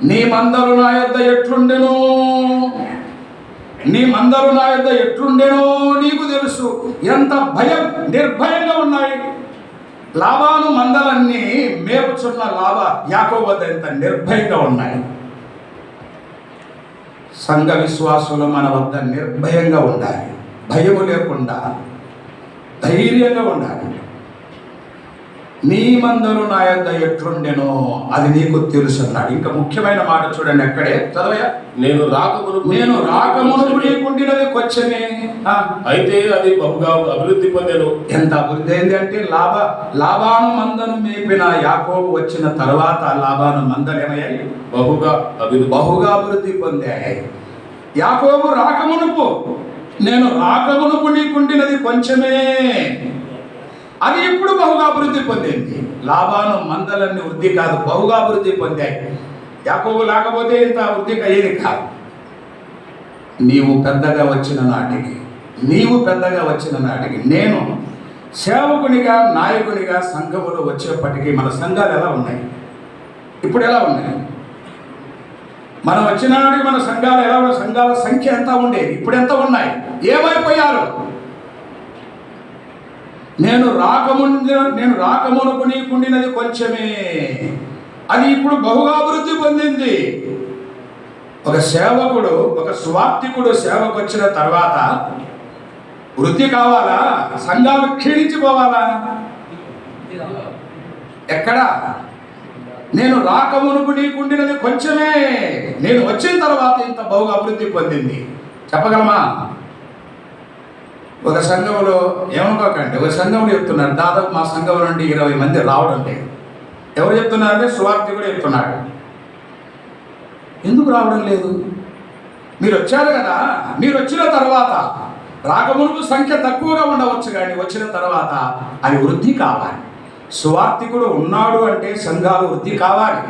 [SPEAKER 1] నీ మందలు నా యొద్ద ఎట్లుండెనో, నీ మందలు నా యొద్ద ఎట్లుండెనో నీకు తెలుసు. ఎంత నిర్భయంగా ఉన్నాయి. లాబాను మందలన్నీ మేపుచున్న యాకోబు వద్ద ఎంత నిర్భయంగా ఉన్నాయి. సంఘ విశ్వాసులు మన వద్ద నిర్భయంగా ఉండాలి, భయము లేకుండా ధైర్యంగా ఉండాలి. నీ మందలు నా యొద్ద ఎట్లుండెనో అది నీకు తెలుసు అన్నాడు. ఇంకా ముఖ్యమైన మాట చూడండి, అక్కడే చదవయా.
[SPEAKER 2] నేను
[SPEAKER 1] రాకమునుపు నీకుండినది కొంచెమే,
[SPEAKER 2] అయితే అది బహుగా అభివృద్ధి పొందెను.
[SPEAKER 1] ఎంత అభివృద్ధి అయింది అంటే లాబాను మందను మేపిన యాకోబు వచ్చిన తర్వాత లాబాను మందలు ఏమయ్యాయి?
[SPEAKER 2] బహుగా
[SPEAKER 1] అభివృద్ధి పొందాయి. యాకోబు రాకమునుపు నీకుండినది కొంచెమే, అది ఇప్పుడు బహుగా అభివృద్ధి పొందింది. లాబాను మందలన్నీ వృద్ధి కాదు, బహుగా అభివృద్ధి పొందాయి. యాకోబు లేకపోతే ఇంత వృద్ధి అయ్యేది కాదు. నీవు పెద్దగా వచ్చిన నాటికి నేను సేవకునిగా నాయకునిగా సంఘములో వచ్చేప్పటికీ మన సంఘాలు ఎలా ఉన్నాయి? ఇప్పుడు ఎలా ఉన్నాయి? మనం వచ్చిన నాటికి మన సంఘాలు ఎలా ఉన్నాయి? సంఘాల సంఖ్య ఎంత ఉండేది, ఇప్పుడు ఎంత ఉన్నాయి? ఏమైపోయారు? నేను రాకమునుపు నీకుండినది కొంచెమే, అది ఇప్పుడు బహుగా అభివృద్ధి పొందింది. ఒక సేవకుడు, ఒక స్వార్థికుడు సేవకు వచ్చిన తర్వాత వృద్ధి కావాలా? సంఘాలు క్షీణించిపోవాలా? ఎక్కడా? నేను రాకమునుపు నీకుండినది కొంచెమే, నేను వచ్చిన తర్వాత ఇంత బహుగా అభివృద్ధి పొందింది. చెప్పగలమా? ఒక సంఘంలో ఏమనుకోకండి, ఒక సంఘంలో చెప్తున్నారు, దాదాపు మా సంఘం నుండి 20 మంది రావడం లేదు. ఎవరు చెప్తున్నారంటే సువార్తి కూడా చెప్తున్నాడు. ఎందుకు రావడం లేదు? మీరు వచ్చారు కదా, మీరు వచ్చిన తర్వాత రాకమునుపు సంఖ్య తక్కువగా ఉండవచ్చు, కానీ వచ్చిన తర్వాత అది వృద్ధి కావాలి. సువార్థికుడు ఉన్నాడు అంటే సంఘాలు వృద్ధి కావాలి.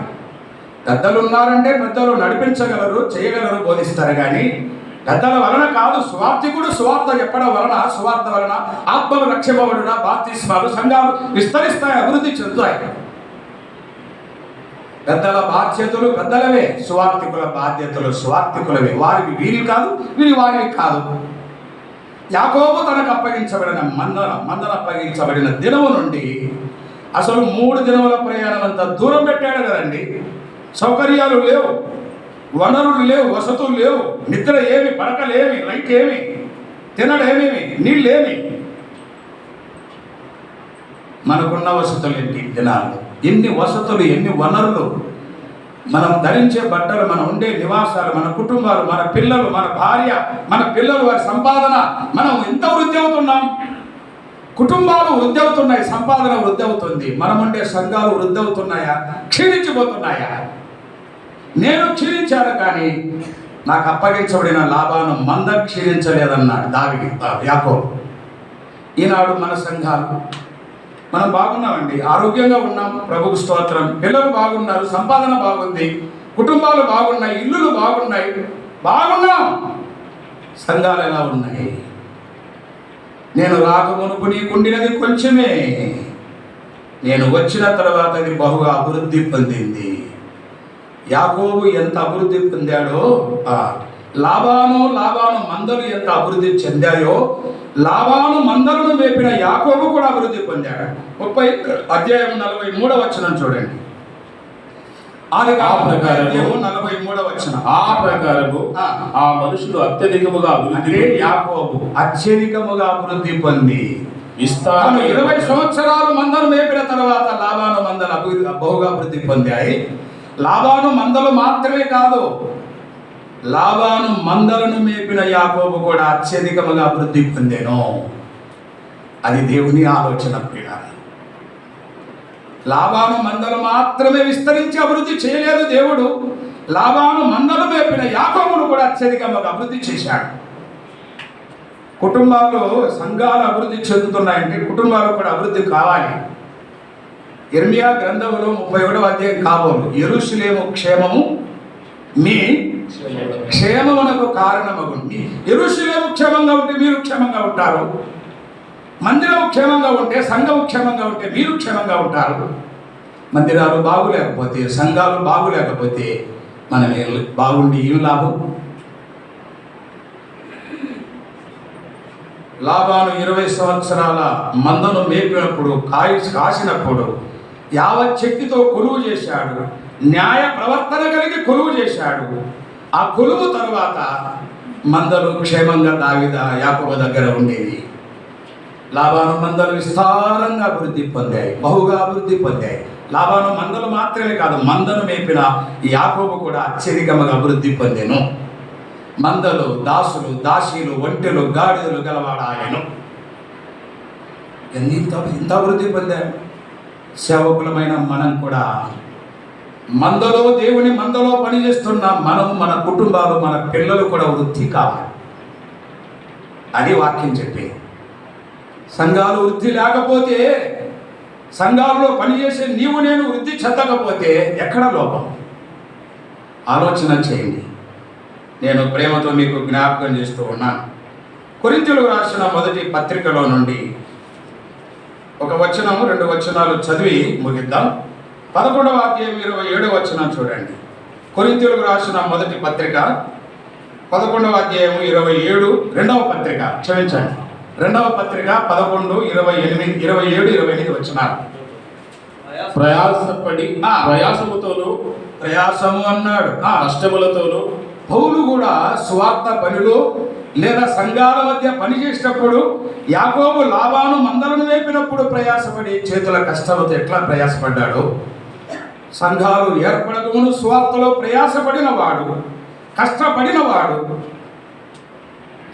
[SPEAKER 1] పెద్దలు ఉన్నారంటే పెద్దలు నడిపించగలరు, చేయగలరు, బోధిస్తారు. కానీ పెద్దల వలన కాదు, స్వార్థికుడు సువార్త చెప్పడం వలన, సువార్త వలన ఆత్మలు రక్షింపబడుట, బాప్తిస్మాలు, సంఘాలు విస్తరిస్తాయి, అభివృద్ధి చెందుతాయి. పెద్దల బాధ్యతలు పెద్దలవే, సువార్థికుల బాధ్యతలు సువార్థికులవే. వారివి వీరి కాదు, వీరి వారివి కాదు. యాకోబు తనకు అప్పగించబడిన మందన అప్పగించబడిన దినము నుండి అసలు 3 దినముల ప్రయాణం అంతా దూరం పెట్టాడు కదండి. సౌకర్యాలు లేవు, వనరులు లేవు, వసతులు లేవు, నిద్ర ఏమి, పడకలేమి, లైట్ ఏమి, తినడేమేమి, నీళ్ళేమి. మనకున్న వసతులు ఏంటి? దినాలు ఎన్ని వసతులు, ఎన్ని వనరులు, మనం ధరించే బట్టలు, మనం ఉండే నివాసాలు, మన కుటుంబాలు, మన పిల్లలు, మన భార్య, మన పిల్లలు, వారి సంపాదన, మనం ఎంత వృద్ధి అవుతున్నాం. కుటుంబాలు వృద్ధి అవుతున్నాయి, సంపాదన వృద్ధి అవుతుంది. మనం ఉండే సంఘాలు వృద్ధి అవుతున్నాయా, క్షీణించిపోతున్నాయా? నేను క్షీణించాను, కానీ నాకు అప్పగించబడిన లాబాను మంద క్షీణించలేదన్నాడు యాకోబు. ఈనాడు మన సంఘాలు మనం బాగున్నామండి, ఆరోగ్యంగా ఉన్నాం, ప్రభుకు స్తోత్రం. పిల్లలు బాగున్నారు, సంపాదన బాగుంది, కుటుంబాలు బాగున్నాయి, ఇల్లులు బాగున్నాం. సంఘాలు ఎలా ఉన్నాయి? నేను రాకమునుపు నీకుండినది కొంచెమే, నేను వచ్చిన తర్వాత అది బహుగా అభివృద్ధి పొందింది. యాకోబు ఎంత అభివృద్ధి పొందాడో, లాబాను మందలు ఎంత అభివృద్ధి చెందాయో, లాబాను మందలను మేపిన యాకోబు కూడా అభివృద్ధి పొందాడు. 30 అధ్యాయం 43వ వచనం చూడండి.
[SPEAKER 2] ఆ ప్రకారము
[SPEAKER 1] 43వ వచనం.
[SPEAKER 2] ఆ ప్రకారము ఆ మనుషులు అత్యధికముగా అభివృద్ధి,
[SPEAKER 1] యాకోబు అత్యధికముగా అభివృద్ధి పొంది
[SPEAKER 2] ఇస్తాను
[SPEAKER 1] 20 సంవత్సరాలు మందను మేపిన తర్వాత లాబాను మందలు బహుగా అభివృద్ధి పొందాయి. లాబాను మందలు మాత్రమే కాదు, లాబాను మందలను మేపిన యాకోబు కూడా అత్యధికముగా అభివృద్ధి పొందాను. అది దేవుని ఆలోచన ప్రియులారా. లాబాను మందలు మాత్రమే విస్తరించి అభివృద్ధి చేయలేదు దేవుడు. లాబాను మందలు మేపిన యాకోబును కూడా అత్యధికంగా అభివృద్ధి చేశాడు. కుటుంబాలు, సంఘాలు అభివృద్ధి చెందుతున్నాయంటే కుటుంబాలు కూడా అభివృద్ధి కావాలి. ఇర్మియా గ్రంథంలో 31వ అధ్యాయం కాబోలు, యెరూషలేము క్షేమము మీ క్షేమమునకు కారణమగును. యెరూషలేము క్షేమంగా ఉంటే మీరు క్షేమంగా ఉంటారు. మందిరం క్షేమంగా ఉంటే, సంఘం క్షేమంగా ఉంటే మీరు క్షేమంగా ఉంటారు. మందిరాలు బాగులేకపోతే, సంఘాలు బాగులేకపోతే మనం బాగుండి ఏం లాభం? లాబాను 20 సంవత్సరాల మందను మేపినప్పుడు, కాసినప్పుడు యావత్ శక్తితో కొలువు చేశాడు. న్యాయ ప్రవర్తన కలిగి కొలువు చేశాడు. ఆ కొలువు తర్వాత మందలు క్షేమంగా యాకోబు దగ్గర ఉండేవి. లాబాను మందలు విస్తారంగా అభివృద్ధి పొందాయి, బహుగా అభివృద్ధి పొందాయి. లాబాను మందలు మాత్రమే కాదు, మందను మేపిన యాకోబు కూడా అత్యధికంగా అభివృద్ధి పొందెను. మందలు, దాసులు, దాసీలు, ఒంటెలు, గాడిదలు గలవాడు ఆయను. ఇంత అభివృద్ధి పొందారు. సేవకులమైన మనం కూడా మందలో, దేవుని మందలో పనిచేస్తున్న మనము, మన కుటుంబాలు, మన పిల్లలు కూడా వృద్ధి కావాలి. అది వాక్యం చెప్పే. సంఘాలు వృద్ధి లేకపోతే, సంఘాల్లో పనిచేసే నీవు నేను వృద్ధి చెందకపోతే ఎక్కడ లోపం? ఆలోచన చేయండి. నేను ప్రేమతో మీకు జ్ఞాపకం చేస్తూ ఉన్నాను. కొరింథీయులకు రాసిన మొదటి పత్రికలో నుండి ఒక వచనము, 2 వచనాలు చదివి ముగిద్దాం. 11వ అధ్యాయం 27వ వచనం చూడండి. కొరింథీయులకు రాసిన మొదటి పత్రిక 11వ అధ్యాయం 27, 2వ పత్రిక, క్షమించండి, 2వ పత్రిక 11, 27, 28 వచనాలు.
[SPEAKER 2] ప్రయాసపడి, ప్రయాసముతోను,
[SPEAKER 1] ప్రయాసము అన్నాడు,
[SPEAKER 2] కష్టములతోను.
[SPEAKER 1] పౌలు కూడా స్వార్థ పనిలో లేదా సంఘాల మధ్య పనిచేసేటప్పుడు యాకోబు లాబాను మందలను వేపినప్పుడు ప్రయాసపడి, చేతుల కష్టంతో ఎట్లా ప్రయాసపడ్డాడు. సంఘాలు ఏర్పడకమును స్వార్థలో ప్రయాసపడిన వాడు, కష్టపడిన వాడు.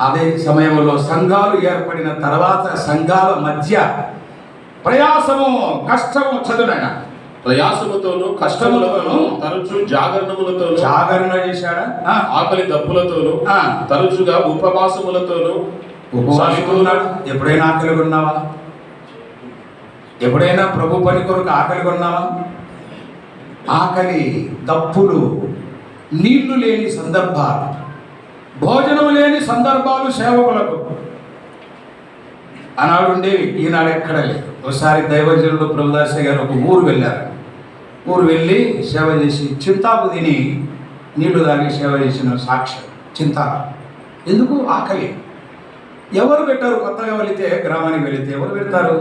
[SPEAKER 1] అదే సమయంలో సంఘాలు ఏర్పడిన తర్వాత సంఘాల మధ్య ప్రయాసము, కష్టము, చదువునైనా
[SPEAKER 2] ప్రయాసముతోను, కష్టములతోను, తరచు జాగరణములతోను.
[SPEAKER 1] జాగరణ చేశాడా?
[SPEAKER 2] ఆకలి దప్పులతోను, తరచుగా ఉపవాసములతోను.
[SPEAKER 1] ఉపవాసమున్నాడు. ఎప్పుడైనా ఆకలి ఉన్నావా? ఎప్పుడైనా ప్రభు పని కొరకు ఆకలి ఉన్నావా? ఆకలి, దప్పులు, నీళ్లు లేని సందర్భాలు, భోజనం లేని సందర్భాలు సేవకులకు ఆనాడు ఉండేవి, ఈనాడు ఎక్కడ లేదు. ఒకసారి దైవజనుడు ప్రభుదాసయ్య గారు ఒక ఊరు వెళ్ళారు. ఊరు వెళ్ళి సేవ చేసి చింతాకు తిని నీళ్లు తాగి సేవ చేసిన సాక్ష్యం. చింత ఎందుకు? ఆకలి. ఎవరు పెట్టారు? కొత్తగా వెళితే, గ్రామానికి వెళితే ఎవరు పెడతారు?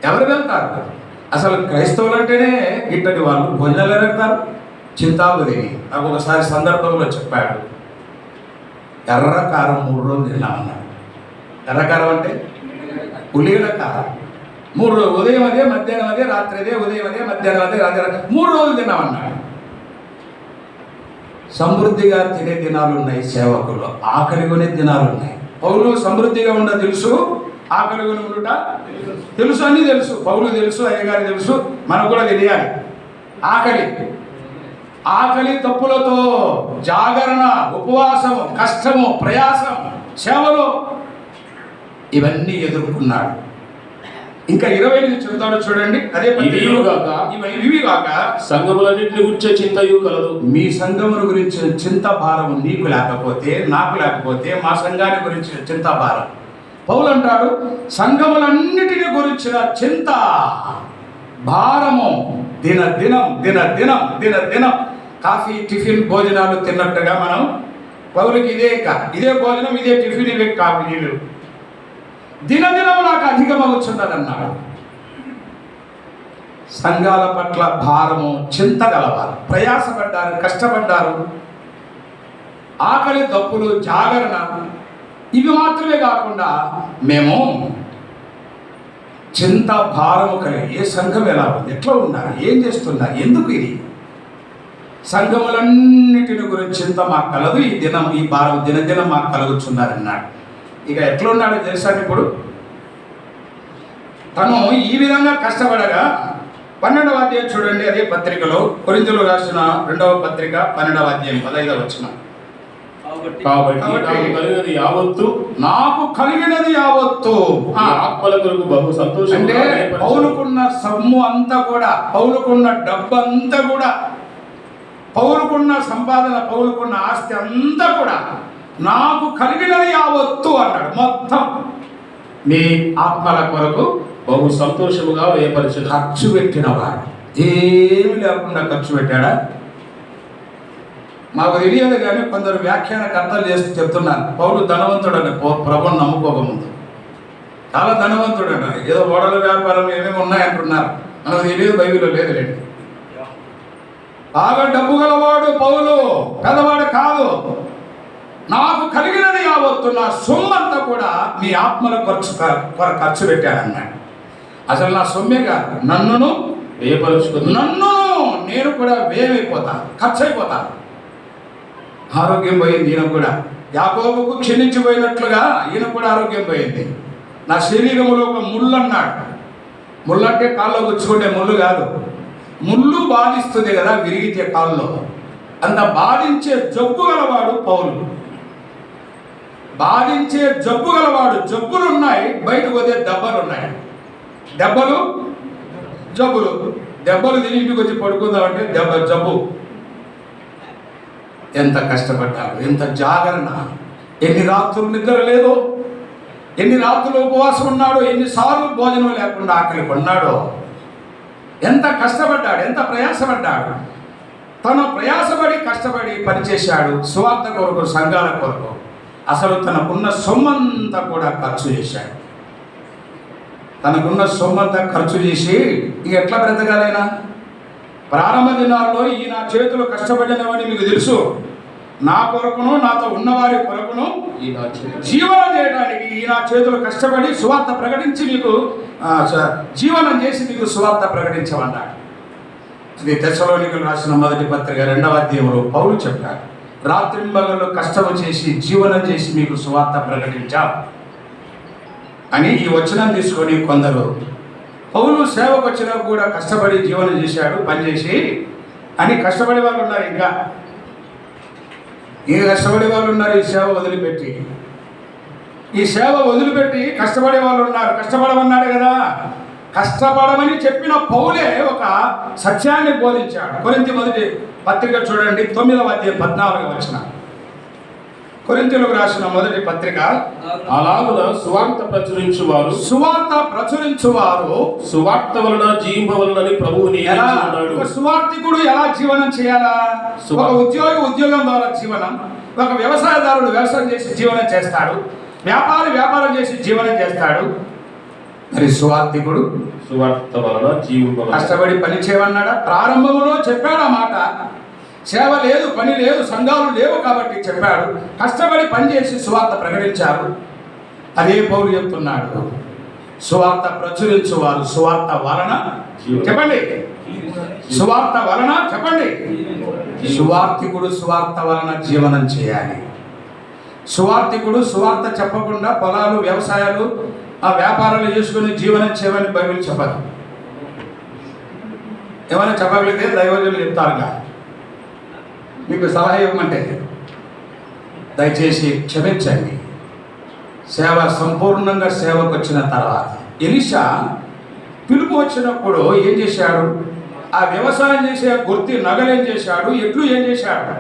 [SPEAKER 1] ఎవరు వెళ్తారు? అసలు క్రైస్తవులు అంటేనే ఇట్టటి వాళ్ళు భోజనాలు పెడతారు. చింతాకు తిని నాకు ఒకసారి సందర్భంలో చెప్పాడు, ఎర్రకారం 3 రోజులు తిన్నామన్నాడు. ఎర్రకారం అంటే ఉల్లిగడ్డ కారం. 3 రోజులు, ఉదయం అదే, మధ్యాహ్నం అదే, రాత్రి అదే, ఉదయం అదే, మధ్యాహ్నం అదే, రాత్రి 3 రోజులు తిన్నామన్నాడు. సమృద్ధిగా తినే దినాలు ఉన్నాయి సేవకులు, ఆకలి కొనే దినాలు ఉన్నాయి. పౌలు సమృద్ధిగా ఉండ తెలుసు, ఆకలి కొని ఉండుట తెలుసు, అన్నీ తెలుసు. పౌలు తెలుసు, అయ్యగారి తెలుసు, మనకు కూడా తెలియాలి. ఆకలి తప్పులతో జాగరణ, ఉపవాసము, కష్టము, ప్రయాసం, సేవలు ఇవన్నీ ఎదుర్కొన్నాడు. ఇంకా 28 చెబుతాడు చూడండి. అదే ఇవి కాక
[SPEAKER 2] సంఘములన్నింటిని గురించే చింతయు కలదు.
[SPEAKER 1] మీ సంఘముల గురించిన చింత భారం నీకు లేకపోతే, నాకు లేకపోతే, మా సంఘాన్ని గురించిన చింత భారం. పౌలు అంటాడు, సంఘములన్నిటిని గురించిన చింత భారము దినం కాఫీ, టిఫిన్, భోజనాలు తిన్నట్టుగా మనం పౌలుకి ఇదే భోజనం, ఇదే టిఫిన్, ఇవే కాఫీ, నీళ్ళు దినదినం నాకు అధికమవుతున్నదన్నాడు. సంఘాల పట్ల భారము, చింత గలవారు, ప్రయాసపడ్డారు, కష్టపడ్డారు. ఆకలి, దప్పులు, జాగరణ ఇవి మాత్రమే కాకుండా మేము చింత భారము కలిగి ఏ సంఘం ఎలా ఉంది, ఎట్లా ఉన్నారు, ఏం చేస్తున్నారు, ఎందుకు ఇది సంఘములన్నిటిని గురించి చింత మాకు కలదు, ఈ దినం ఈ భారం దినదినం మాకు కలుగుచున్నారన్నాడు. ఇక ఎట్లా ఉన్నాడో తెలుసా ఇప్పుడు తను ఈ విధంగా కష్టపడగా 12వ అధ్యాయం చూడండి, అదే పత్రికలో కొరింథీయులకు రాసిన 2వ పత్రిక 12వ అధ్యాయం 15వ వచనం.
[SPEAKER 2] కాబట్టి నాకు కలిగినది యావత్తు ఆత్మల కొరకు బహు సంతోషం.
[SPEAKER 1] అంటే పౌలుకున్న సొమ్ము అంతా కూడా, పౌలుకున్న డబ్బు అంతా కూడా, పౌలుకున్న సంపాదన, పౌలుకున్న ఆస్తి అంతా కూడా నాకు కలిగినది యావత్తు అన్నాడు. మొత్తం నీ ఆత్మల కొరకు
[SPEAKER 2] బహు సంతోషముగా వ్యయపరిచిన.
[SPEAKER 1] ఖర్చు పెట్టిన వాడు ఏమి లేకుండా ఖర్చు పెట్టాడా? మాకు తెలియదు కానీ కొందరు వ్యాఖ్యానకర్తలు చేస్తూ చెప్తున్నారు పౌలు ధనవంతుడు అని, ప్రభుని నమ్ముకోకముందు చాలా ధనవంతుడు అన్న, ఏదో ఓడల వ్యాపారం ఏమేమి ఉన్నాయంటున్నారు, మనకు తెలియదు, బైబిల్లో లేదు లేండి. బాగా డబ్బు గలవాడు పౌలు, పెద్దవాడు కాదు. నాకు కలిగినది యావత్తు, నా సొమ్మంతా కూడా మీ ఆత్మల ఖర్చు పెట్టానన్నాడు. అసలు నా సొమ్మే కాదు, నన్ను నేను కూడా వ్యయమైపోతా, ఖర్చు అయిపోతా. ఆరోగ్యం పోయింది ఈయన కూడా, యాకోబుకు క్షీణించిపోయినట్లుగా ఈయన కూడా ఆరోగ్యం పోయింది. నా శరీరంలో ఒక ముళ్ళు అన్నాడు. ముళ్ళు అంటే కాల్లో గుచ్చుకుంటే ముళ్ళు కాదు, ముళ్ళు బాధిస్తుంది కదా విరిగితే కాల్లో, అంత బాధించే జబ్బు గలవాడు పౌలు. బాధించే జబ్బు గలవాడు, జబ్బులు ఉన్నాయి, బయటకు పోతే దెబ్బలు ఉన్నాయి. దెబ్బలు జబ్బులు, దెబ్బలు తిని ఇంటికి వచ్చి పడుకుందామంటే జబ్బు. ఎంత కష్టపడ్డాడు, ఎంత జాగరణ, ఎన్ని రాత్రులు నిద్ర లేదు, ఎన్ని రాత్రులు ఉపవాసం ఉన్నాడో, ఎన్నిసార్లు భోజనం లేకుండా ఆకలి కొన్నాడో, ఎంత కష్టపడ్డాడు, ఎంత ప్రయాసపడ్డాడు. తను ప్రయాసపడి కష్టపడి పనిచేశాడు సువార్త కొరకు, సంఘాల కొరకు. అసలు తనకున్న సొమ్మంతా కూడా ఖర్చు చేశాడు. తనకున్న సొమ్మంతా ఖర్చు చేసి ఇక ఎట్లా బ్రతకాలైనా? ప్రారంభ దినాల్లో ఈ నా చేతులు కష్టపడినవని మీకు తెలుసు, నా కొరకును నాతో ఉన్నవారి కొరకును జీవనం చేయడానికి ఈ నా చేతులు కష్టపడి సువార్త ప్రకటించి మీకు జీవనం చేసి మీకు సువార్త ప్రకటించమన్నాడు. ఇది తెస్సలోనికలు రాసిన 1వ పత్రిక 2వ అధ్యాయంలో పౌలు చెప్పాడు, రాత్రింబగళ్ళు కష్టము చేసి జీవనం చేసి మీకు సువార్త ప్రకటించాం అని. ఈ వచనం తీసుకొని కొందరు పౌలు సేవకు వచ్చినా కూడా కష్టపడి జీవనం చేశాడు, పనిచేసి అని కష్టపడే వాళ్ళు ఉన్నారు. ఇంకా కష్టపడే వాళ్ళు ఉన్నారు. ఈ సేవ వదిలిపెట్టి కష్టపడే వాళ్ళు ఉన్నారు. కష్టపడమన్నాడు కదా, కష్టపడమని చెప్పిన పౌలే ఒక సత్యాన్ని బోధించాడు. కొరింథీ 1వ పత్రిక చూడండి, 9వ అధ్యాయం 14వ వచనం. కొరింథీయులకు రాసిన 1వ పత్రిక.
[SPEAKER 2] అలాగున సువార్త ప్రచురించువారు సువార్త వలన జీవింపవలనని ప్రభువు నియమించున్నాడు.
[SPEAKER 1] ఒక సువార్తికుడు ఎలా జీవనం చేయాలా? ఒక ఉద్యోగి ఉద్యోగం ద్వారా జీవనం, ఒక వ్యవసాయదారుడు వ్యవసాయం చేసి జీవనం చేస్తాడు, వ్యాపారం చేసి జీవనం చేస్తాడు. మరి సువార్తికుడు
[SPEAKER 2] సువార్త వలన జీవింపవలన
[SPEAKER 1] కష్టపడి పని చేయమన్నాడా? ప్రారంభంలో చెప్పాడు ఆ మాట. సేవ లేదు, పని లేదు, సంఘాలు లేవు కాబట్టి చెప్పాడు. కష్టపడి పనిచేసి సువార్త ప్రకటించారు. అదే పౌలు చెప్తున్నాడు, సువార్త ప్రచురించువారు సువార్త వలన చెప్పండి, సువార్త వలన చెప్పండి. సువార్తికుడు సువార్త వలన జీవనం చేయాలి. సువార్తికుడు సువార్త చెప్పకుండా పొలాలు, వ్యవసాయాలు, వ్యాపారాలు చేసుకుని జీవనం చేయమని బైబిల్ చెప్పదు. ఏమైనా చెప్పగలిగితే దైవజనులు చెప్తారుగా. మీకు సలహా ఇవ్వమంటే దయచేసి క్షమించండి. సేవ సంపూర్ణంగా సేవకు వచ్చిన తర్వాత ఎలీషా పిలుపు వచ్చినప్పుడు ఏం చేశాడు? ఆ వ్యవసాయం చేసే గుర్తి నగలేం చేశాడు, ఎట్లు ఏం చేశాడు?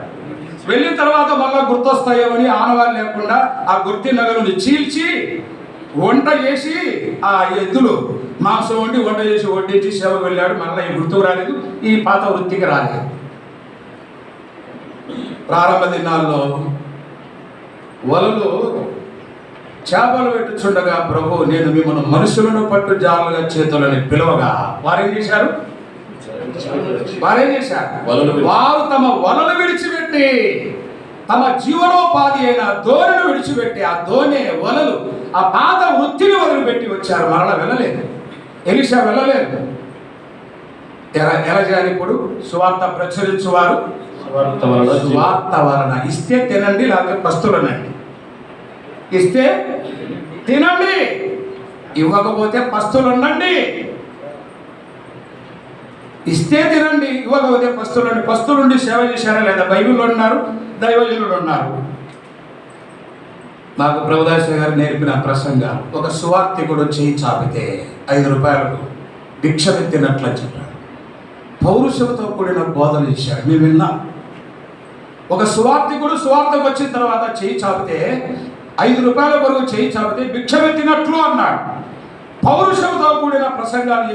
[SPEAKER 1] వెళ్ళిన తర్వాత మళ్ళా గుర్తొస్తాయేమని ఆనవాళ్ళు లేకుండా ఆ గుర్తి నగలను చీల్చి వంట చేసి ఆ ఎద్దులు మాంసం వండి వంట చేసి వడ్డించి సేవకు వెళ్ళాడు. మళ్ళీ ఈ గుర్తుకు రాలేదు, ఈ పాత వృత్తికి రాలేదు. ప్రారంభ దినాల్లో వలలు చేపలు పెట్టుచుండగా ప్రభు నేను మిమ్మల్ని మనుషులను పట్టు జాలుగా చేతులని పిలవగా వారేం చేశారు? వారు తమ వలలు విడిచిపెట్టి తమ జీవనోపాధి అయిన ధోరణిని విడిచిపెట్టి ఆ ధోని వలలు ఆ పాత వృత్తిని వదిలిపెట్టి వచ్చారు. మరలా వెళ్ళలేదు. ఎలీషా వెళ్ళలేదు. ఎలా చేయాలి ఇప్పుడు? సువార్త ప్రచురించువారు
[SPEAKER 2] సువార్త వలన
[SPEAKER 1] సువార్త వలన. ఇస్తే తినండి, లేకపోతే పస్తులనండి. ఇస్తే తినండి, ఇవ్వకపోతే పస్తులు ఉండండి. ఇస్తే తినండి, ఇవ్వకపోతే పస్తులుండి. పస్తులుండి సేవ చేశారా లేదా? బైబిల్లో ఉన్నారు, దైవజనులు ఉన్నారు. నాకు ప్రభుదాస గారు నేర్పిన ప్రసంగం, ఒక సువార్తికుడు చేయి చాపితే 5 రూపాయలకు భిక్ష పెట్టినట్లు చెప్పాడు. పౌరుషంతో కూడిన బోధన చేశాడు, మేము విన్నాం. ఒక సువార్తికుడు సువార్తకు వచ్చిన తర్వాత చేయి చాపితే 5 రూపాయల వరకు చేయి చాపితే భిక్ష పెట్టినట్లు అన్నాడు. పౌరుషంతో కూడిన ప్రసంగాలు